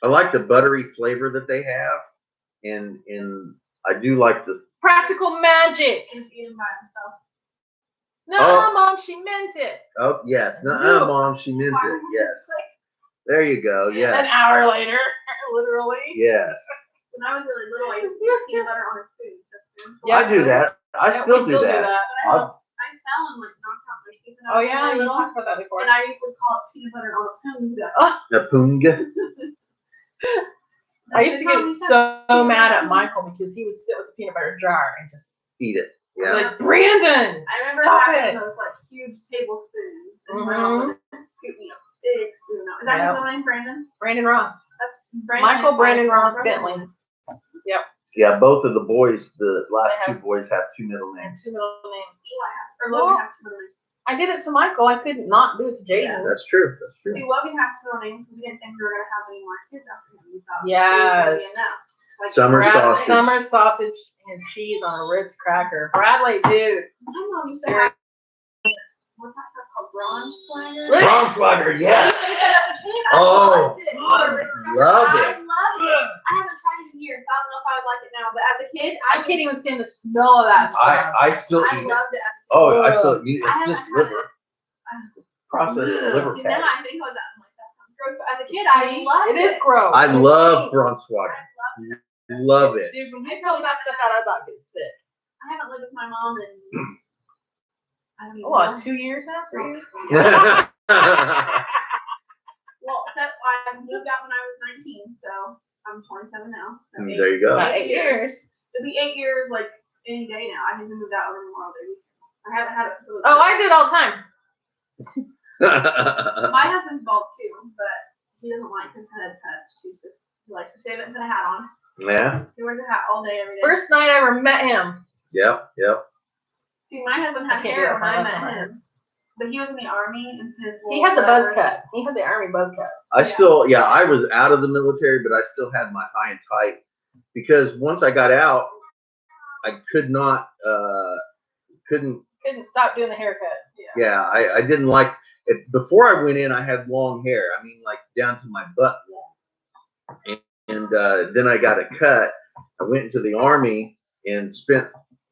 I like the buttery flavor that they have, and I do like the Practical magic. He's eating by himself. No, Oh. Mom, she meant it. oh yes, no, No. Mom, she meant it. Yes, there you go. An Yes, hour later, literally. yes. When I was really little, I used to eat peanut butter on a spoon. Yeah. I do that. I Yeah, still we do that. But I fell and like knocked out my teeth. Oh yeah, you talked about that before. And I used to call it peanut butter on a spoon. The punga. I used to get so mad at Michael because he would sit with the peanut butter jar and just Eat it. Yeah. like, Brandon, I remember stop having it. those like huge tablespoons. And Mhm. my mom would scoop me a big spoon out. Is that his name, Brandon? Brandon Ross. That's Brandon. Michael Brandon Ross Bentley. Yeah, both of the boys, the last They two have- boys have two middle names. Two middle names. Eli has, or Logan has two middle names. I did it to Michael. I couldn't not do it to Jaden. That's true. That's true. See, Logan has two middle names. We didn't think we were gonna have any more kids after him. We thought Yes. he was gonna be enough. Like, Summer Brad- sausage. Summer sausage and cheese on a Ritz cracker. Bradley, dude. My mom used to Serious. have what's that stuff called? Braunschweiger? Braunschweiger, yes. Oh, love it. I love it. I haven't tried it in years, so I don't know if I would like it now. But as a kid, I can't even stand the smell of that stuff. I still I eat it. loved it. Oh, I still eat it. I It's haven't just had liver. Processed Ugh. liver Now patty. I think about that. I'm like, that sounds gross. But as a kid, I loved It is gross. I love I Braunschweiger. loved it. Love it. Dude, when he pulls that stuff out, I about get sick. I haven't lived with my mom in I don't even What, know. 2 years now? 3 years? Well, I moved out when I was 19, so I'm 27 now. So There you go. About 8 years. It'll be 8 years, like any day now. I haven't moved out over Memorial Day weekend. I haven't had it. Oh, I do it all the time. My husband's bald too, but he doesn't like his head touched. He likes to shave it and put a hat on. Yeah. He wears a hat all day, every day. First night I ever met him. Yep. See, my husband I had can't do hair it when I for met nothing. him, but he was in the army and his. He had the buzz cut. He had the army buzz cut. I still, I was out of the military, but I still had my high and tight because once I got out, I could not, couldn't. Couldn't stop doing the haircut. Yeah, I didn't like it. Before I went in, I had long hair. I mean, like down to my butt long. And then I got a cut. I went into the army and spent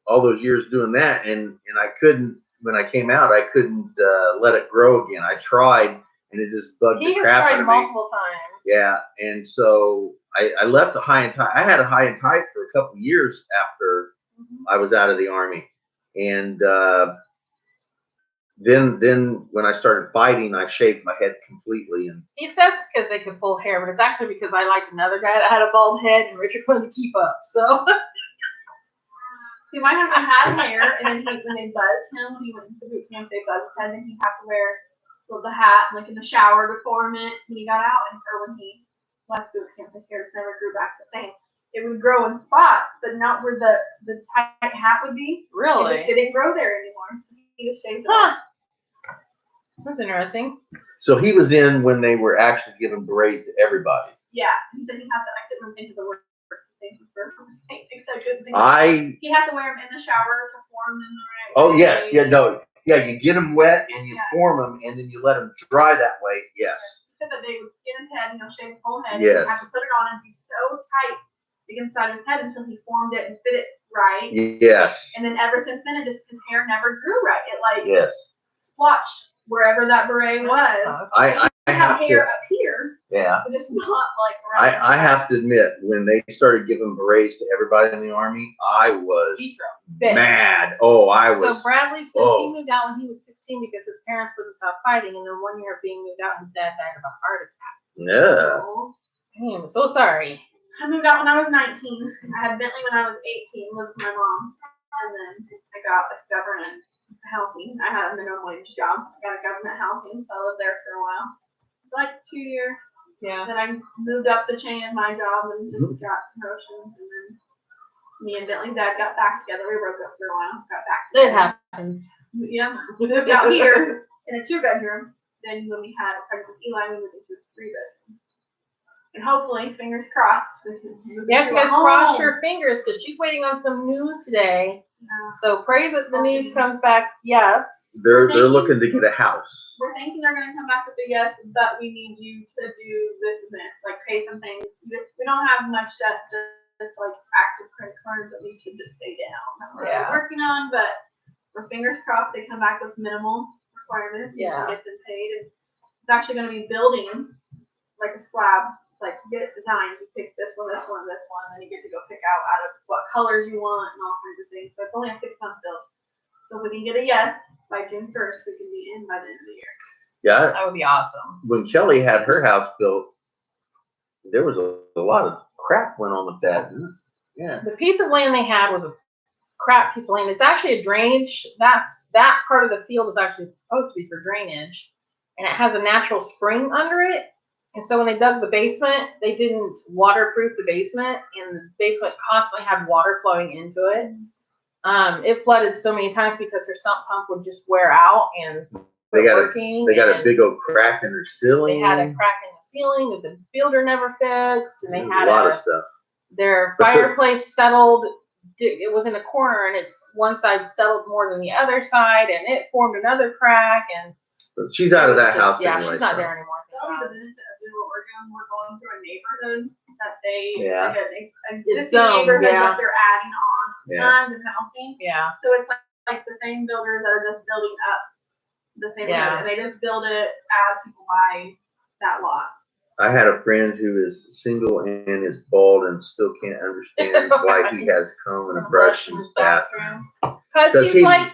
all those years doing that. And I couldn't, when I came out, I couldn't let it grow again. I tried and it just bugged He the has crap out tried of me. multiple times. Yeah. And so I left a high and tight. I had a high and tight for a couple of years after I was out of the army. And then when I started fighting, I shaved my head completely. And He says it's because they could pull hair, but it's actually because I liked another guy that had a bald head and Richard couldn't keep up. So See, my husband had hair, and then when they buzzed him, when he went into boot camp, they buzzed his head, and he'd have to wear the hat, like in the shower to form it when he got out, or when he left boot camp, his hair just never grew back the same. It would grow in spots, but not where the tight hat would be. It really, just didn't grow there anymore. So he just shaved it huh? off. That's interesting. so he was in when they were actually giving berets to everybody. Yeah, he said he had to. I couldn't think of the word. He had to wear them in the shower to form them the right Oh way. yes, you get them wet and you form them and then you let them dry that way. Yes. He said that they would skin his head, shave his whole head, Yes. and have to put it on and be so tight the inside of his head until he formed it and fit it right. Yes. And then ever since then, his hair never grew right. It like Yes. splotched wherever that beret was. I I have have hair to. up here, Yeah. but it's not like around. I have to admit, when they started giving berets to everybody in the army, I was mad. Oh, I was. So Bradley says oh. he moved out when he was 16 because his parents wouldn't stop fighting, and then 1 year of being moved out, his dad died of a heart attack. Yeah. I'm so sorry. I moved out when I was 19. I had Bentley when I was 18, lived with my mom. And then I got a government housing. I had a minimum wage job. I got a government housing, so I lived there for a while. Like 2 years. Yeah. Then I moved up the chain of my job and just got promotions. And then me and Bentley's dad got back together. We broke up for a while. Got back It together. happens. Yeah. We moved out here in a 2-bedroom. Then when we had a pregnant with Eli, we moved into a 3-bedroom. And hopefully, fingers crossed, we can move Yes, into you guys a cross home. your fingers because she's waiting on some news today So pray that the news comes back. Yes. They're looking to get a house. We're thinking they're going to come back with a yes, but we need you to do this and this, like pay some things. We don't have much debt, just like active credit cards that we should just pay down. That we're working on, but we're fingers crossed they come back with minimal requirements. Yeah. And get them paid. And it's actually going to be building like a slab. It's like get it designed. You pick this one, this one, this one, and then you get to go pick out of what colors you want and all kinds of things. So it's only a 6-month build. So if we can get a yes by June 1st, we can be in by the end of the year. Yeah. That would be awesome. When Kelly had her house built, there was a lot of crap went on with that. Yeah. The piece of land they had was a crap piece of land. It's actually a drainage. That part of the field is actually supposed to be for drainage, and it has a natural spring under it. And so when they dug the basement, they didn't waterproof the basement, and the basement constantly had water flowing into it. It flooded so many times because their sump pump would just wear out and they got working. They got a big old crack in their ceiling. They had a crack in the ceiling that the builder never fixed, and they had a lot of stuff. Their fireplace settled. It was in a corner, and it's one side settled more than the other side, and it formed another crack. And but she's out of that house. Yeah, anyway, she's not there anymore. We're going through a neighborhood that they Yeah. like an It's existing neighborhood yeah. that they're adding on tons of housing. Yeah. So it's like the same builders that are just building up the same Yeah. road, and they just build it as people buy that lot. I had a friend who is single and is bald and still can't understand why he has a comb and a brush in his bathroom. Because he's like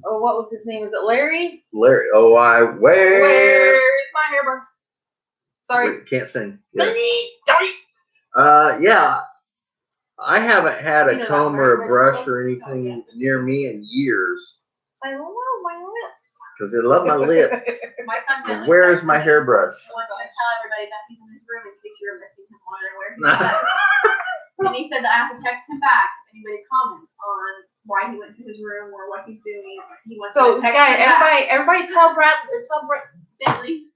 oh, what was his name? Is it Larry? Larry. Oh, Where's my hairbrush? Sorry. Can't sing. Yes. Yeah. I haven't had a comb or a brush or anything near me in years. I love my lips. Because I love my lips. My son Where is my hairbrush? I want to tell everybody that he's in his room in case you're missing him wondering where he's at. And he said that I have to text him back if anybody comments on why he went to his room or what he's doing. He wants to text him back. Everybody tell Bentley.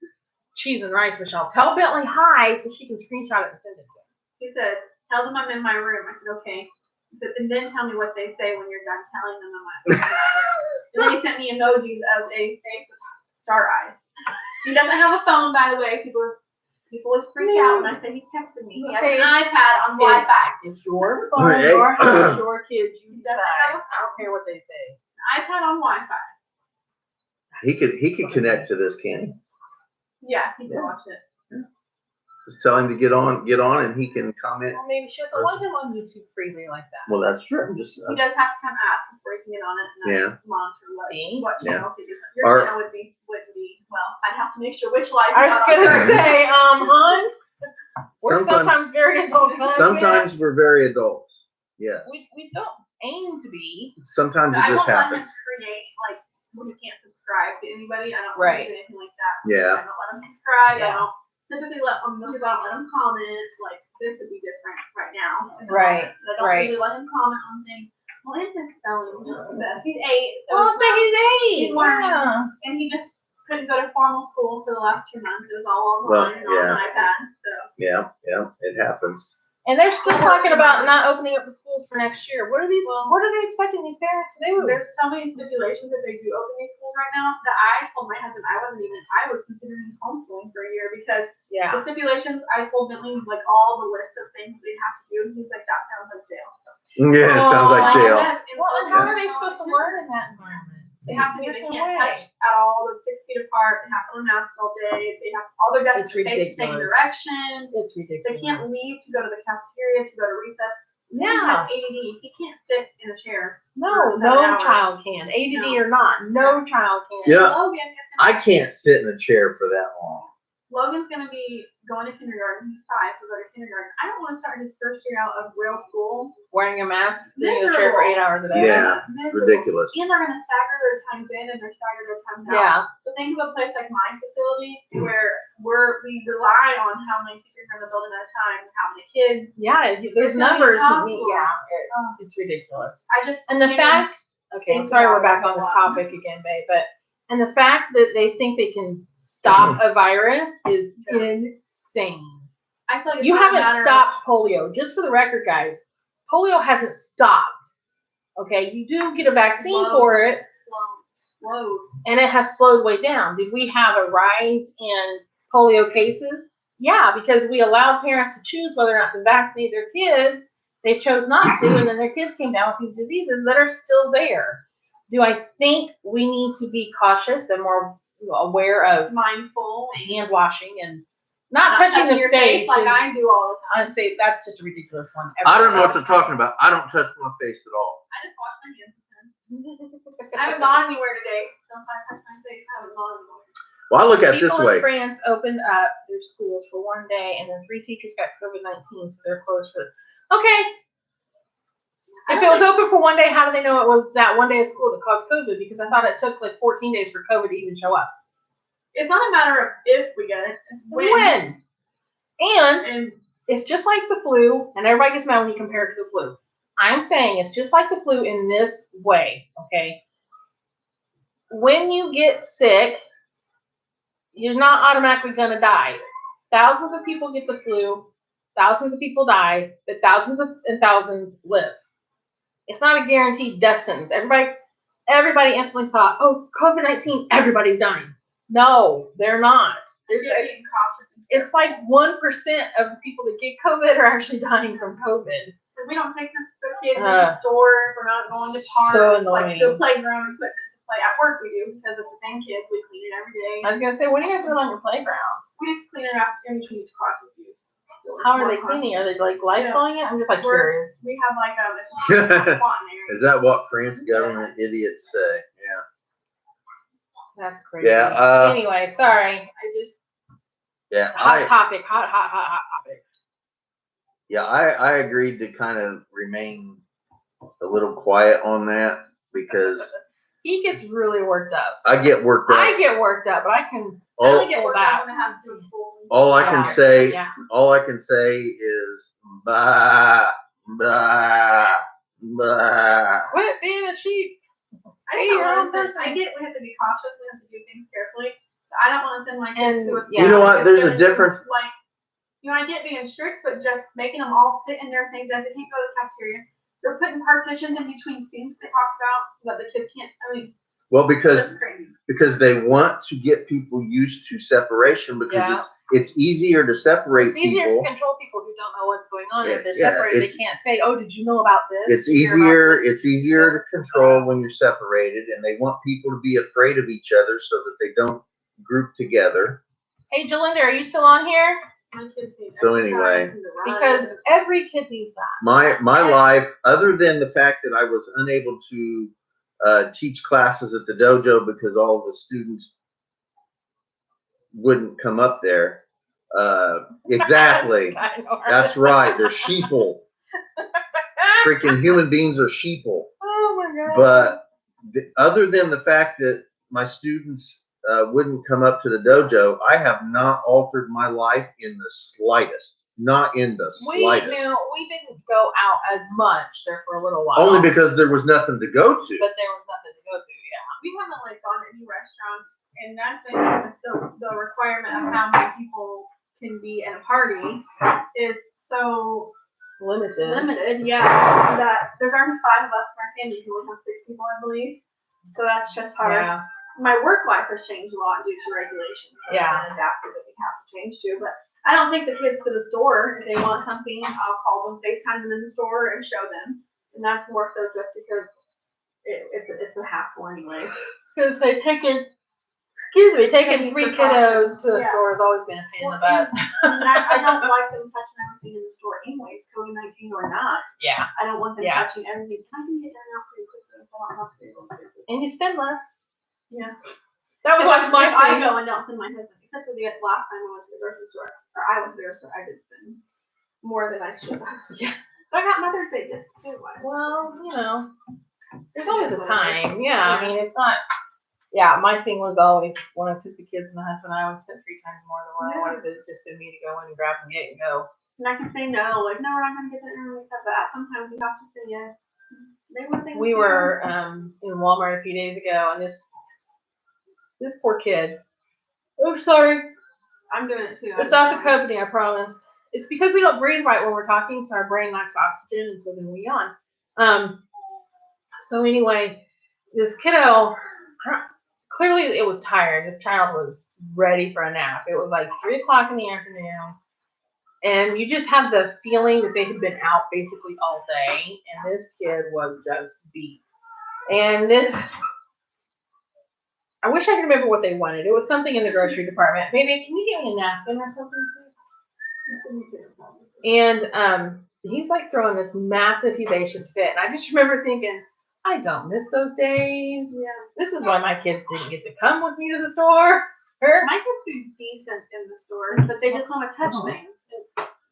Cheese and rice, Michelle. Tell Bentley hi so she can screenshot it and send it to him. He said, tell them I'm in my room. I said, okay. He said, and then tell me what they say when you're done telling them I'm in my room. And then he sent me emojis of a face with star eyes. He doesn't have a phone, by the way. People always freak out when I say he texted me. He has an iPad on Wi-Fi. It's your phone, your house, your kids. You decide. I don't care what they say. iPad on Wi-Fi. He could connect to this, can he? Yeah, he can watch it. Just tell him to get on, and he can comment. Well, maybe she doesn't want him on YouTube freely like that. Well, that's true. He does have to come ask before he can get on it and monitor what channels he does. Your channel wouldn't be. Well, I'd have to make sure which live. I was gonna say, hon, we're sometimes very adult. Sometimes we're very adults. Yes. We don't aim to be. Sometimes it just happens. I won't let him create when he can't subscribe to anybody. I don't let him do anything like that. Yeah. I don't let him subscribe. Yeah. I don't typically let him comment. Like this would be different right now. Right. I don't really let him comment on things. Well, and his spelling is not the best. He's 8. So he's 8. He's learning, and he just couldn't go to formal school for the last 2 months. It was all online and on an iPad. So. Yeah, it happens. And they're still talking about not opening up the schools for next year. What are they expecting these parents to do? There's so many stipulations that they do open these schools right now that I told my husband I was considering homeschooling for a year because the stipulations I told Bentley all the list of things they have to do, and he's like, that sounds like jail. Yeah, it sounds like jail. Well, and how are they supposed to learn in that environment? They have to be, they can't touch at all. They're 6 feet apart. They have to wear masks all day. They have all their desks face the same direction. It's ridiculous. They can't leave to go to the cafeteria, to go to recess. Yeah. He has ADD. He can't sit in a chair. No child can. ADD or not, no child can. Yeah. I can't sit in a chair for that long. Logan's going to be going to kindergarten. He's 5 to go to kindergarten. I don't want to start his first year out of real school wearing a mask, sitting in a chair for 8 hours a day. Yeah, ridiculous. And they're going to stagger their times in and they're stagger their times out. Yeah. So think of a place like my facility where we rely on how many teachers are in the building at a time, how many kids. Yeah, there's numbers. It's ridiculous. And the fact. Okay, I'm sorry we're back on this topic again, babe, but. And the fact that they think they can stop a virus is insane. I feel like you haven't stopped polio. Just for the record, guys, polio hasn't stopped. Okay, you do get a vaccine for it, Slow. and it has slowed way down. Did we have a rise in polio cases? Yeah, because we allowed parents to choose whether or not to vaccinate their kids. They chose not to, and then their kids came down with these diseases that are still there. Do I think we need to be cautious and more aware of Mindful. hand washing and not touching your face like I do all the time. Honestly, that's just a ridiculous one. I don't know what they're talking about. I don't touch my face at all. I just wash my hands. I haven't gone anywhere today. So if I touch my face, I haven't gone anywhere. Well, I look at it this People way. in France opened up their schools for one day, and then 3 teachers got COVID-19, so they're closed for. Okay. If it was open for one day, how do they know it was that one day of school that caused COVID? Because I thought it took like 14 days for COVID to even show up. It's not a matter of if we get it, it's when. And it's just like the flu, and everybody gets mad when you compare it to the flu. I'm saying it's just like the flu in this way, okay? When you get sick, you're not automatically going to die. Thousands of people get the flu, thousands of people die, but thousands and thousands live. It's not a guaranteed death sentence. Everybody instantly thought, oh, COVID-19, everybody's dying. No, they're not. It's like 1% of the people that get COVID are actually dying from COVID. We don't take the kids to the store. We're not going to parks. So annoying. Like to the playground equipment to play. At work we do because it's the same kids. We clean it every day. I was gonna say, what do you guys do on your playground? We just clean it up in between each class with you. How are they cleaning? Are they like Lysoling it? I'm just like curious. We have like a Is that what France government idiots say? Yeah. That's crazy. Yeah. Anyway, sorry. Hot topic. Hot topic. Yeah, I agreed to kind of remain a little quiet on that because he gets really worked up. I get worked up. I get worked up, but I can really get worked up when I have to do school. All I can say is bah, bah, bah. Quit being a sheep. I get we have to be cautious. We have to do things carefully. I don't want to send my kids to a school. You know what? There's a difference. Like, I get being strict, but just making them all sit in their things that they can't go to the cafeteria. They're putting partitions in between students they talked about so that the kids can't. Well, because they want to get people used to separation because it's easier to separate people. It's easier to control people who don't know what's going on. If they're separated, they can't say, "Oh, did you know about this?" It's easier. It's easier to control when you're separated, and they want people to be afraid of each other so that they don't group together. Hey, Jalinda, are you still on here? So anyway, because every kid needs that. My life, other than the fact that I was unable to teach classes at the dojo because all the students wouldn't come up there. Exactly. That's right. They're sheeple. Freaking human beings are sheeple. Oh my God. But other than the fact that my students wouldn't come up to the dojo, I have not altered my life in the slightest. Not in the slightest. We didn't go out as much there for a little while. Only because there was nothing to go to. But there was nothing to go to, yeah. We haven't gone to any restaurants, and that's been the requirement of how many people can be in a party is so limited, yeah. That there's already 5 of us in our family who only have 6 people, I believe. So that's just hard. Yeah. My work life has changed a lot due to regulations. Yeah. And adapted that we have to change to. But I don't take the kids to the store. If they want something, I'll call them, FaceTime them in the store, and show them. And that's more so just because it's a hassle anyway. Because they taking 3 kiddos to a store has always been a pain in the butt. I don't like them touching everything in the store anyways, COVID-19 or not. Yeah. I don't want them touching everything. I can get done out pretty quickly if I don't have to go. And you spend less. Yeah. That was always my thing. I thing. go and don't send my husband, except for the last time I went to the grocery store, or I went to the grocery store, I did spend more than I should have. Yeah. But I got Mother's Day gifts too. Well, there's always a time. Yeah, I mean, it's not. Yeah, my thing was always when I took the kids and the husband, I always spent 3 times more than what I wanted to just for me to go in and grab and get and go. And I can say no, like, no, we're not going to get that, and we have that. Sometimes you have to say yes. We were in Walmart a few days ago, and this poor kid. Oops, sorry. I'm doing it too. It's not the company, I promise. it's because we don't breathe right when we're talking, so our brain lacks oxygen, and so then we yawn. So anyway, this kiddo, clearly it was tired. This child was ready for a nap. It was like 3 o'clock in the afternoon, and you just have the feeling that they had been out basically all day, and this kid was just beat. And this, I wish I could remember what they wanted. It was something in the grocery department. Baby, can you get me a napkin or something, please? And he's like throwing this massive hellacious fit. And I just remember thinking, I don't miss those days. Yeah. This is why my kids didn't get to come with me to the store. My kids do decent in the store, but they just want to touch things.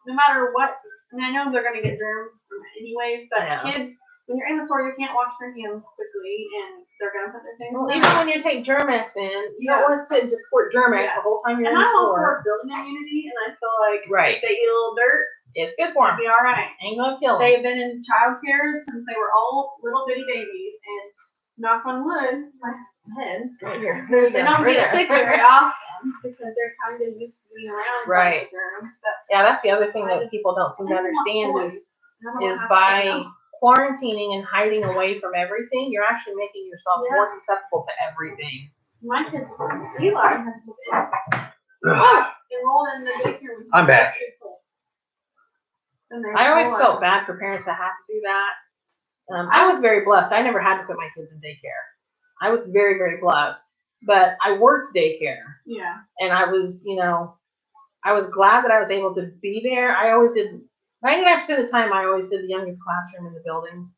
No matter what, I mean, I know they're going to get germs anyways, but kids, when you're in the store, you can't wash their hands quickly, and they're going to put their things Well, in even when you take Germ-X in, you don't want to sit and just squirt Germ-X the whole time you're in the I'm all store. for building immunity, and I feel like Right. if they eat a little dirt, It's good for it'll them. be all right. Ain't gonna kill them. They've been in childcare since they were all little bitty babies, and knock on wood, my head, Right here. they don't get sick very often because they're kind of used to being around Right. germs. But Yeah, that's the other thing that people don't seem to understand is by quarantining and hiding away from everything, you're actually making yourself more susceptible to everything. My kids, Eli has been enrolled in the daycare. When he I'm was back. 6 years old. And I always they're felt bad for parents that have to do that. I was very blessed. I never had to put my kids in daycare. I was very, very blessed. But I worked daycare. Yeah. And I was, I was glad that I was able to be there. I always did, 99% of the time, I always did the youngest classroom in the building.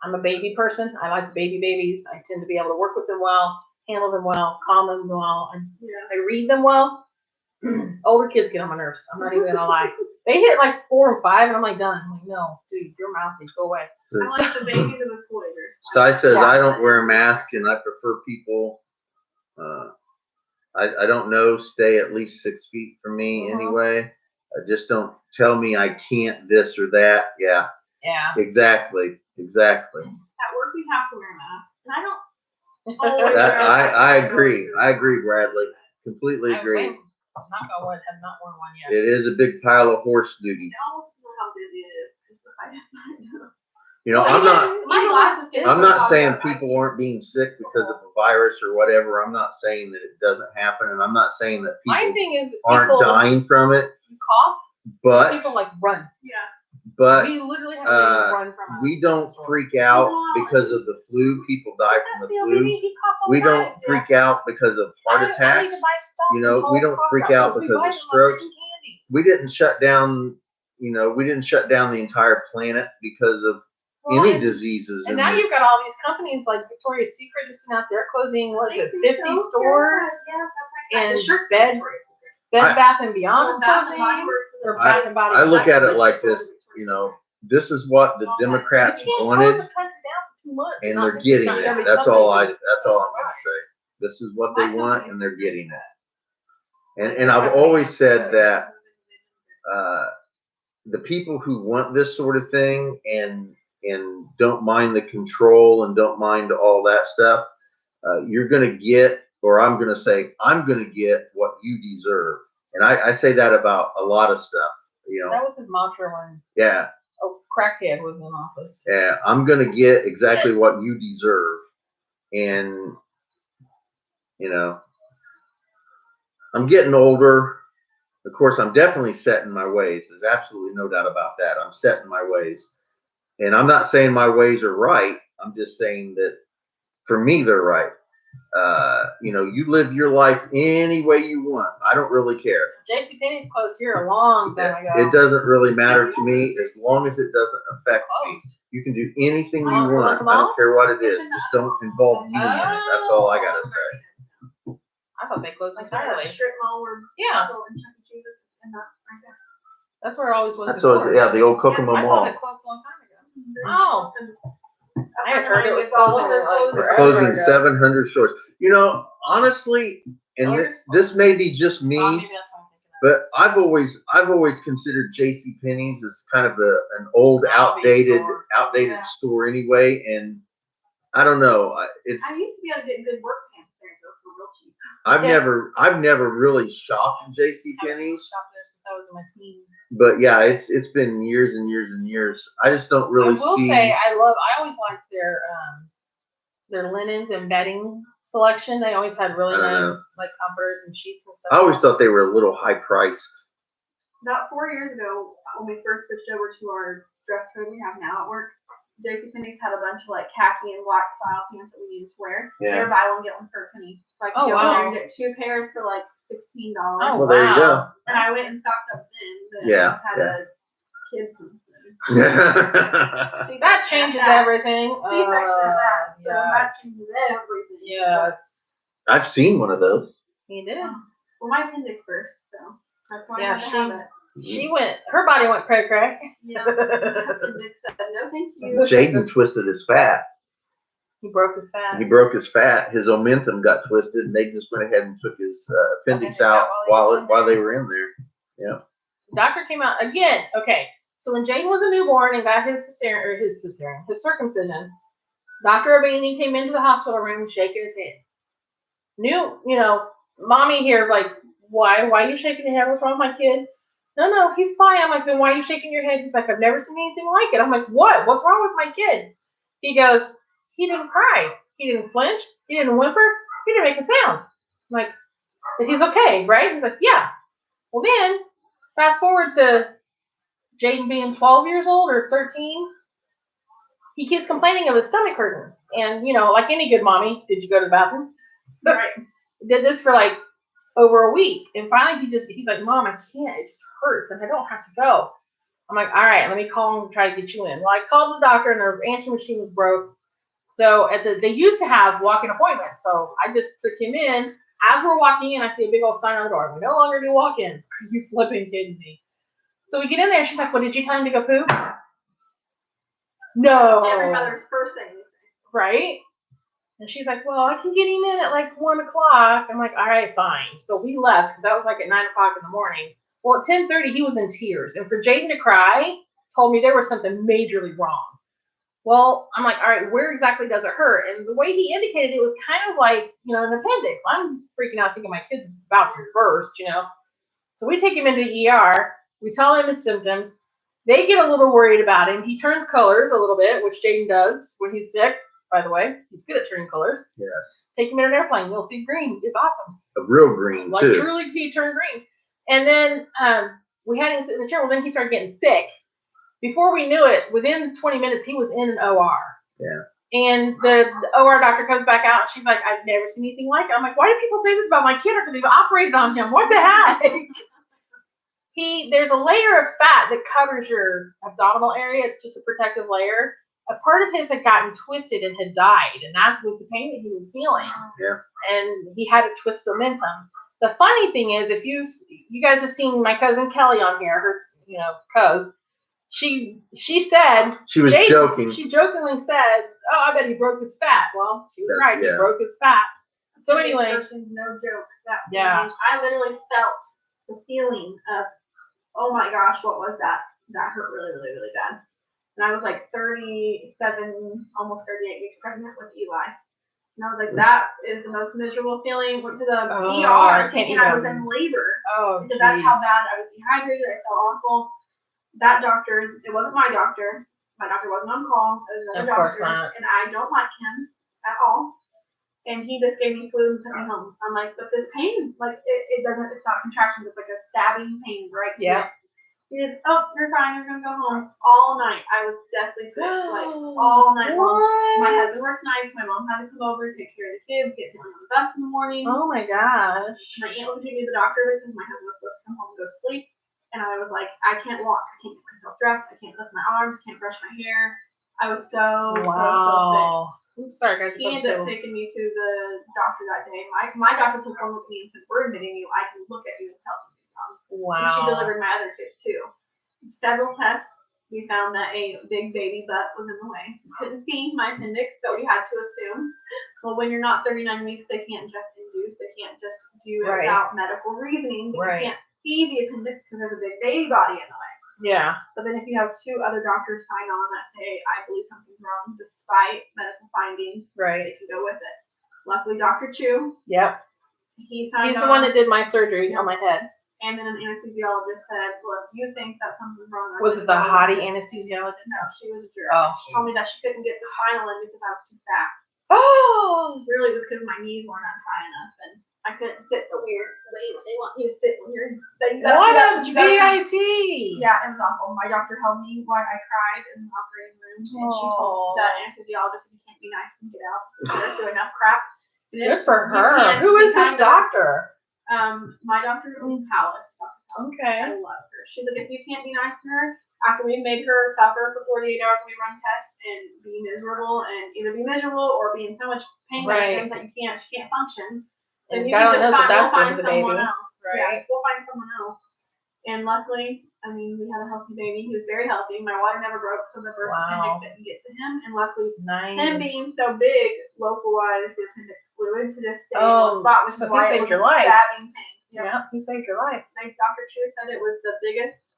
I'm a baby person. I like baby babies. I tend to be able to work with them well, handle them well, calm them well. I read them well. Older kids get on my nerves. I'm not even gonna lie. They hit like 4 and 5, and I'm like done. I'm like, no, dude, your mouth is go away. I like the babies and the school agers. Sty says I don't wear a mask, and I prefer people. I don't know. Stay at least 6 feet from me anyway. Just don't tell me I can't this or that. Yeah. Yeah. Exactly. At work, we have to wear masks, and I don't always wear I agree. I agree, Bradley. Completely agree. Knock on wood, have not worn one yet. It is a big pile of horse duty. I don't know how busy it is. It's the highest I do. You know, My I'm not saying people aren't being sick because of a virus or whatever. I'm not saying that it doesn't happen, and I'm not saying that My people thing is aren't dying from it. You cough, but people like run. Yeah. But we literally have to run from us. We don't freak out because of the flu. People die from the flu. We don't freak out because of heart attacks. You know, we don't freak out because of strokes. We didn't shut down. You know, we didn't shut down the entire planet because of any diseases. And now you've got all these companies like Victoria's Secret just announced they're closing, 50 stores? And Bed Bath and Beyond is closing. I look at it like this, you know, this is what the Democrats wanted, and they're getting it. That's all I'm gonna say. This is what they want, and they're getting it. And I've always said that the people who want this sort of thing and don't mind the control and don't mind all that stuff, you're gonna get, or I'm gonna say, I'm gonna get what you deserve. And I say that about a lot of stuff, you know. That was his mantra when a crackhead was in office. Yeah, I'm gonna get exactly what you deserve. And, you know, I'm getting older. Of course, I'm definitely set in my ways. There's absolutely no doubt about that. I'm set in my ways. And I'm not saying my ways are right. I'm just saying that for me, they're right. You know, you live your life any way you want. I don't really care. JCPenney's closed here a long time ago. It doesn't really matter to me as long as it doesn't affect me. You can do anything you want. I don't care what it is. Just don't involve me in it. That's all I gotta say. I thought they closed entirely. Strip mall where that's where it always was. That's what, yeah, the old Kokomo I Mall. thought it closed a long time ago. Oh. I had heard it was Closing forever ago. 700 stores. You know, honestly, and this may be just me, Maybe that's what I'm thinking of. but I've always considered JCPenney's as kind of an old, outdated store anyway. And I don't know. I used to be able to get good work pants there for real cheap. I've never really shopped in JCPenney's. I shopped there since I was in my teens. But yeah, it's been years and years and years. I just don't really I will see. say I always liked their linens and bedding selection. They always had really I don't nice know. like comforters and sheets and stuff. I always thought they were a little high priced. About 4 years ago, when we first switched over to our dress code we have now at work, JCPenney's had a bunch of like khaki and black style pants that we needed to wear. Yeah. They were buy one get one for a penny. So I could go there and get 2 pairs for like $16. Oh, Well, there you go. And I went and stocked up then. But Yeah, I had yeah. a kid since then. That changes everything. C-section at that. So yeah. that changes everything. Yes. I've seen one of those. He did. Well, my appendix burst, so that's why Yeah, I had to have it. Her body went cray cray. Yeah. My appendix said, no thank you. Jaden twisted his fat. He broke his fat. He broke his fat. His omentum got twisted, and they just went ahead and took his appendix out while they were in there. Yeah. Doctor came out again. Okay, so when Jaden was a newborn and got his circumcision, Dr. Abani came into the hospital room shaking his head. Mommy here, like, why are you shaking your head? What's wrong with my kid? No, he's fine. I'm like, then why are you shaking your head? He's like, I've never seen anything like it. I'm like, what? What's wrong with my kid? He goes, he didn't cry. He didn't flinch. He didn't whimper. He didn't make a sound. I'm like, but he's okay, right? He's like, yeah. Well, then, fast forward to Jaden being 12 years old or 13. He keeps complaining of his stomach hurting. And, like any good mommy, did you go to the bathroom? Right. Did this for like over a week. And finally he's like, Mom, I can't. It just hurts and I don't have to go. I'm like, all right, let me call and try to get you in. Well, I called the doctor and their answering machine was broke. So they used to have walk-in appointments. So I just took him in. As we're walking in, I see a big old sign on the door. We no longer do walk-ins. Are you flipping kidding me? So we get in there. She's like, well, did you tell him to go poop? No. Every mother's first thing. Right? And she's like, well, I can get him in at like 1 o'clock. I'm like, all right, fine. So we left because that was like at 9 o'clock in the morning. Well, at 10:30, he was in tears. And for Jaden to cry told me there was something majorly wrong. Well, I'm like, all right, where exactly does it hurt? And the way he indicated it was kind of like, an appendix. I'm freaking out thinking my kid's about to burst, So we take him into the ER. We tell him his symptoms. They get a little worried about him. He turns colors a little bit, which Jaden does when he's sick. By the way, he's good at turning colors. Yes. Take him in an airplane. You'll see green. It's awesome. A real green, like, too. Like, truly, he turned green. And then we had him sit in the chair. Well, then he started getting sick. Before we knew it, within 20 minutes, he was in an OR. Yeah. And the OR doctor comes back out. And she's like, I've never seen anything like it. I'm like, why do people say this about my kid after they've operated on him? What the heck? There's a layer of fat that covers your abdominal area. It's just a protective layer. A part of his had gotten twisted and had died, and that was the pain that he was feeling. Yeah. And he had a twist momentum. The funny thing is, if you guys have seen my cousin Kelly on here, her cuz she said she was joking. She jokingly said, "Oh, I bet he broke his fat." Well, she was right. Yeah. He broke his fat. So anyway, no joke. Yeah. I literally felt the feeling of, oh my gosh, what was that? That hurt really, really, really bad. And I was like 37, almost 38 weeks pregnant with Eli. And I was like, that is the most miserable feeling. Went to the ER thinking I was in labor. Oh, because that's how bad I was dehydrated. I felt awful. That doctor, it wasn't my doctor. My doctor wasn't on call. It was another doctor. And I don't like him at all. And he just gave me flu and sent me home. I'm like, but this pain, like, it's not contractions. It's like a stabbing pain right here. He just, oh, you're fine, you're gonna go home. All night, I was deathly sick, like, all night long. My husband works nights, my mom had to come over, take care of the kids, get them on the bus in the morning. Oh my gosh. My aunt was taking me to the doctor because my husband was supposed to come home and go to sleep. And I was like, I can't walk, I can't get myself dressed, I can't lift my arms, can't brush my hair. I was so sick. Oops, sorry guys. He ended up taking me to the doctor that day. My doctor took one with me and said, we're admitting you, I can look at you and tell something's wrong. Wow. And she delivered my other kids too. Several tests, we found that a big baby butt was in the way. So we couldn't see my appendix, but we had to assume. Well, when you're not 39 weeks, they can't just induce. They can't just do it without medical reasoning. You can't see the appendix because there's a big baby body in the way. Yeah. But then if you have 2 other doctors sign on that say, I believe something's wrong, despite medical findings, they can go with it. Luckily, Dr. Chu. Yep. He's the one that did my surgery on my head. And then an anesthesiologist said, "Well, if you think that something's wrong." Was it the hottie anesthesiologist? No, she was a jerk. Oh. She told me that she couldn't get the final in because I was too fat. Oh. Really, it was because my knees weren't up high enough, and I couldn't sit the weird way that they want you to sit when you're. What a VIT. Yeah, it was awful. My doctor held me while I cried in the operating room, and she told the anesthesiologist, "You can't be nice and get out. There's doing enough crap." Good for her. Who is this doctor? My doctor was Palace. Okay. I love her. She's like, if you can't be nice to her, after we made her suffer for 48 hours, we run tests and be miserable, and either be miserable or be in so much pain medicines that she can't function. Then you can just find someone else. Right. Yeah, we'll find someone else. And luckily, I mean, we had a healthy baby. He was very healthy. My water never broke, so the birth appendix didn't get to him. And luckily, him being so big, localized the appendix fluid to just stay in one spot, which is why it was a stabbing pain. Yeah, he saved your life. Dr. Chu said it was the biggest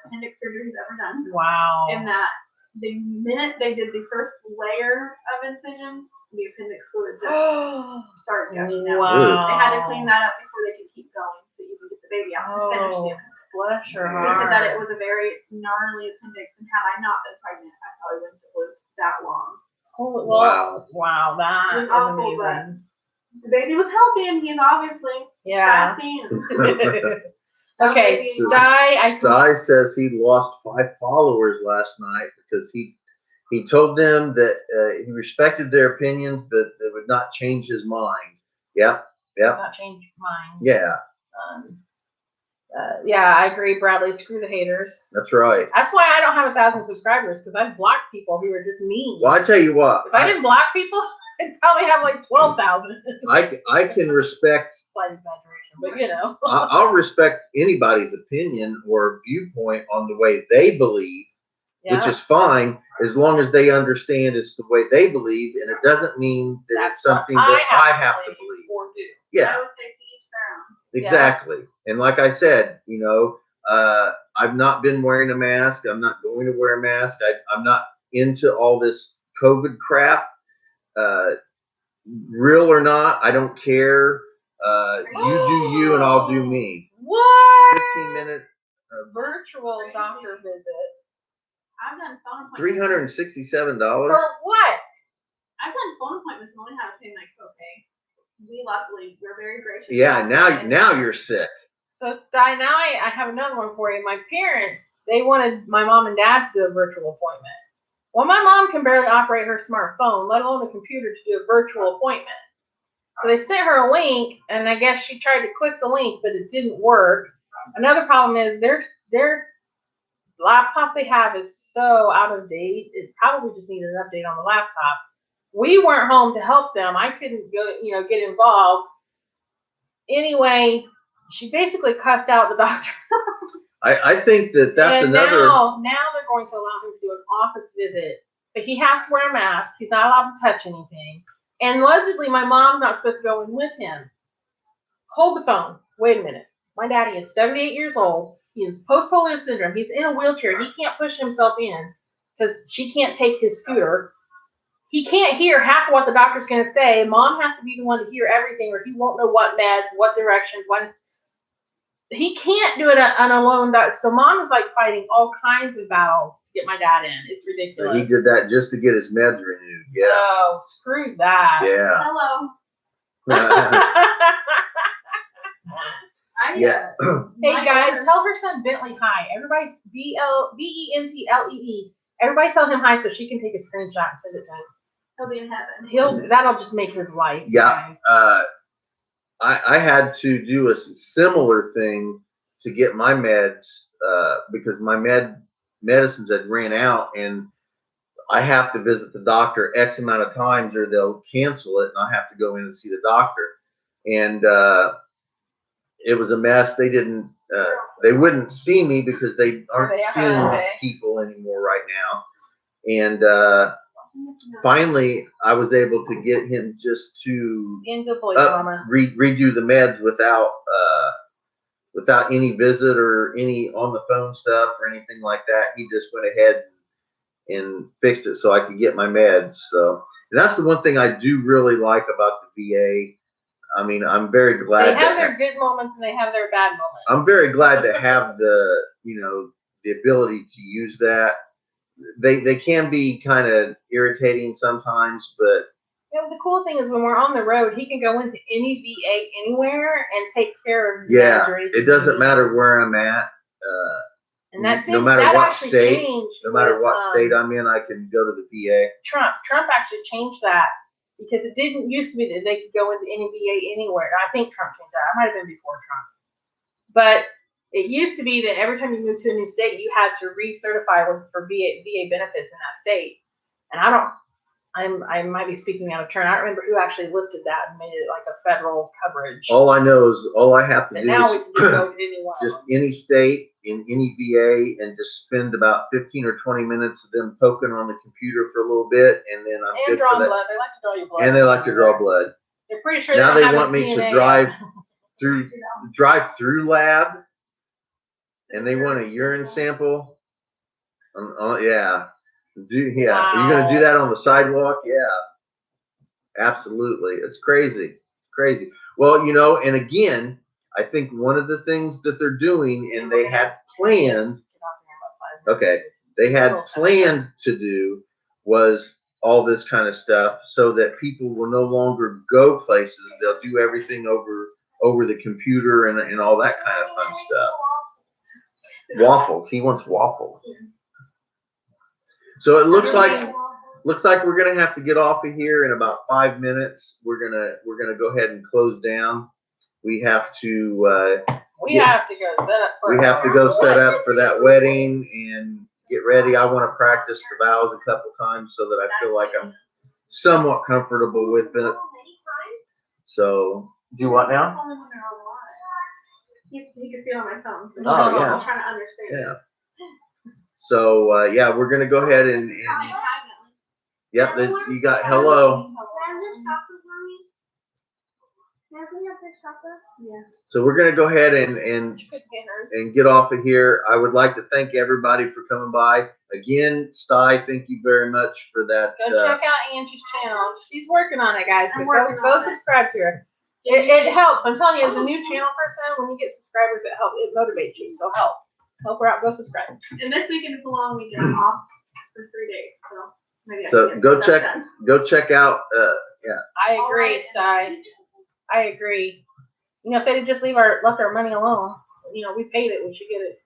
appendix surgery he's ever done. Wow. And that the minute they did the first layer of incisions, the appendix fluid just started gushing out. Wow. They had to clean that up before they could keep going so you can get the baby out to finish the appendix. Bless your He heart. said that it was a very gnarly appendix, and had I not been pregnant, I probably wouldn't have lived that long. Oh, well, wow, that is awful, amazing. The baby was healthy, and he's obviously sassy. Okay, Sty says he lost 5 followers last night because he told them that he respected their opinions, but it would not change his mind. Yep. Not change mine. Yeah. Yeah, I agree, Bradley. Screw the haters. That's right. That's why I don't have 1,000 subscribers, because I've blocked people who are just mean. Well, I tell you what. If I didn't block people, I'd probably have like 12,000. I can respect. Slight exaggeration, but you know. I'll respect anybody's opinion or viewpoint on the way they believe, which is fine, as long as they understand it's the way they believe, and it doesn't mean that it's something that I have to believe. Or do. I Yeah. would say to each their own. Exactly. And like I said, you know, I've not been wearing a mask. I'm not going to wear a mask. I'm not into all this COVID crap. Real or not, I don't care. You do you and I'll do me. What? 15 minutes. Virtual doctor visit. I've done phone appointments. $367. For what? I've done phone appointments and only had to pay my copay. We luckily, we're very gracious. Yeah, now you're sick. So, Sty, now I have another one for you. My parents, they wanted my mom and dad to do a virtual appointment. Well, my mom can barely operate her smartphone, let alone a computer, to do a virtual appointment. So they sent her a link, and I guess she tried to click the link, but it didn't work. Another problem is their laptop they have is so out of date. It probably just needed an update on the laptop. We weren't home to help them. I couldn't go, get involved. Anyway, she basically cussed out the doctor. I think that's another. Now they're going to allow him to do an office visit, but he has to wear a mask. He's not allowed to touch anything. And allegedly, my mom's not supposed to go in with him. Hold the phone. Wait a minute. My daddy is 78 years old. He has post-polio syndrome. He's in a wheelchair. He can't push himself in because she can't take his scooter. He can't hear half of what the doctor's going to say. Mom has to be the one to hear everything, or he won't know what meds, what directions, he can't do it on a lone doctor. So mom is like fighting all kinds of battles to get my dad in. It's ridiculous. He did that just to get his meds renewed. Yeah. Oh, screw that. Yeah. Hello. Yeah. Hey guys, tell her son Bentley hi. Everybody's Bentlee. Everybody tell him hi so she can take a screenshot and send it to him. He'll be in heaven. That'll just make his life. Yeah. Guys. I had to do a similar thing to get my meds because my medicines had ran out, and I have to visit the doctor X amount of times or they'll cancel it, and I have to go in and see the doctor. And it was a mess. They wouldn't see me because they aren't seeing people anymore right now. And finally, I was able to get him just to redo the meds without any visit or any on the phone stuff or anything like that. He just went ahead and fixed it so I could get my meds. So, and that's the one thing I do really like about the VA. I mean, I'm very glad. They have their good moments and they have their bad moments. I'm very glad to have the, you know, the ability to use that. They can be kind of irritating sometimes, but you know, the cool thing is when we're on the road, he can go into any VA anywhere and take care of yeah, it doesn't matter where I'm at. And that no matter that what actually state, changed no matter with, what state I'm in, I can go to the VA. Trump actually changed that because it didn't used to be that they could go into any VA anywhere. I think Trump changed that. I might have been before Trump, but it used to be that every time you moved to a new state, you had to recertify for VA benefits in that state. And I might be speaking out of turn. I don't remember who actually lifted that and made it like a federal coverage. All I know is all I have to do now is we can just go to anyone. just any state in any VA and just spend about 15 or 20 minutes of them poking on the computer for a little bit, and then I'm good drawing for that. blood. They like to draw your blood. And they like to draw blood. They're pretty sure now they they want me to drive through lab, and they want a urine sample. Yeah. Yeah. Wow. Are you going to do that on the sidewalk? Yeah. Absolutely. It's crazy. Crazy. Well, you know, and again, I think one of the things that they're doing, and they had planned, they had planned to do was all this kind of stuff so that people will no longer go places. They'll do everything over the computer and all that kind of fun stuff. Waffles. He wants waffles. So it looks like we're gonna have to get off of here in about 5 minutes. We're gonna go ahead and close down. We have to have to go set up. We have to go set up for that wedding and get ready. I want to practice the vows a couple times so that I feel like I'm somewhat comfortable with it. So do what now? You can feel on my phone. So oh yeah. I'm trying to understand. Yeah. So yeah, we're gonna go ahead and yep. You got hello. Yeah. So we're gonna go ahead and get off of here. I would like to thank everybody for coming by. Again, Sty, thank you very much for that. Go check out Angie's channel. She's working on it, guys. But go subscribe to her. It helps. I'm telling you, as a new channel person, when you get subscribers, it helps. It motivates you. So help her out. Go subscribe. And this weekend is a long weekend. I'm off for 3 days, so maybe go check out. Yeah. I agree, Sty. I agree. You know, if they'd just left our money alone, you know, we paid it. We should get it.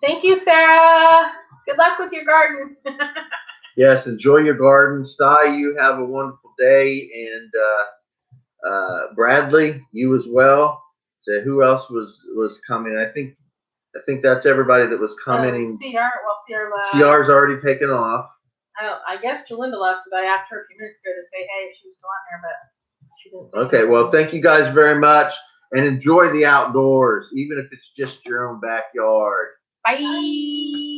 Thank you, Sarah. Good luck with your garden. Yes, enjoy your garden, Sty. You have a wonderful day, and Bradley, you as well. So who else was coming? I think that's everybody that was commenting. CR left. CR's already taken off. I guess Jalinda left because I asked her a few minutes ago to say, hey, if she was still on there, but she didn't. Okay, well, thank you guys very much, and enjoy the outdoors, even if it's just your own backyard. Bye.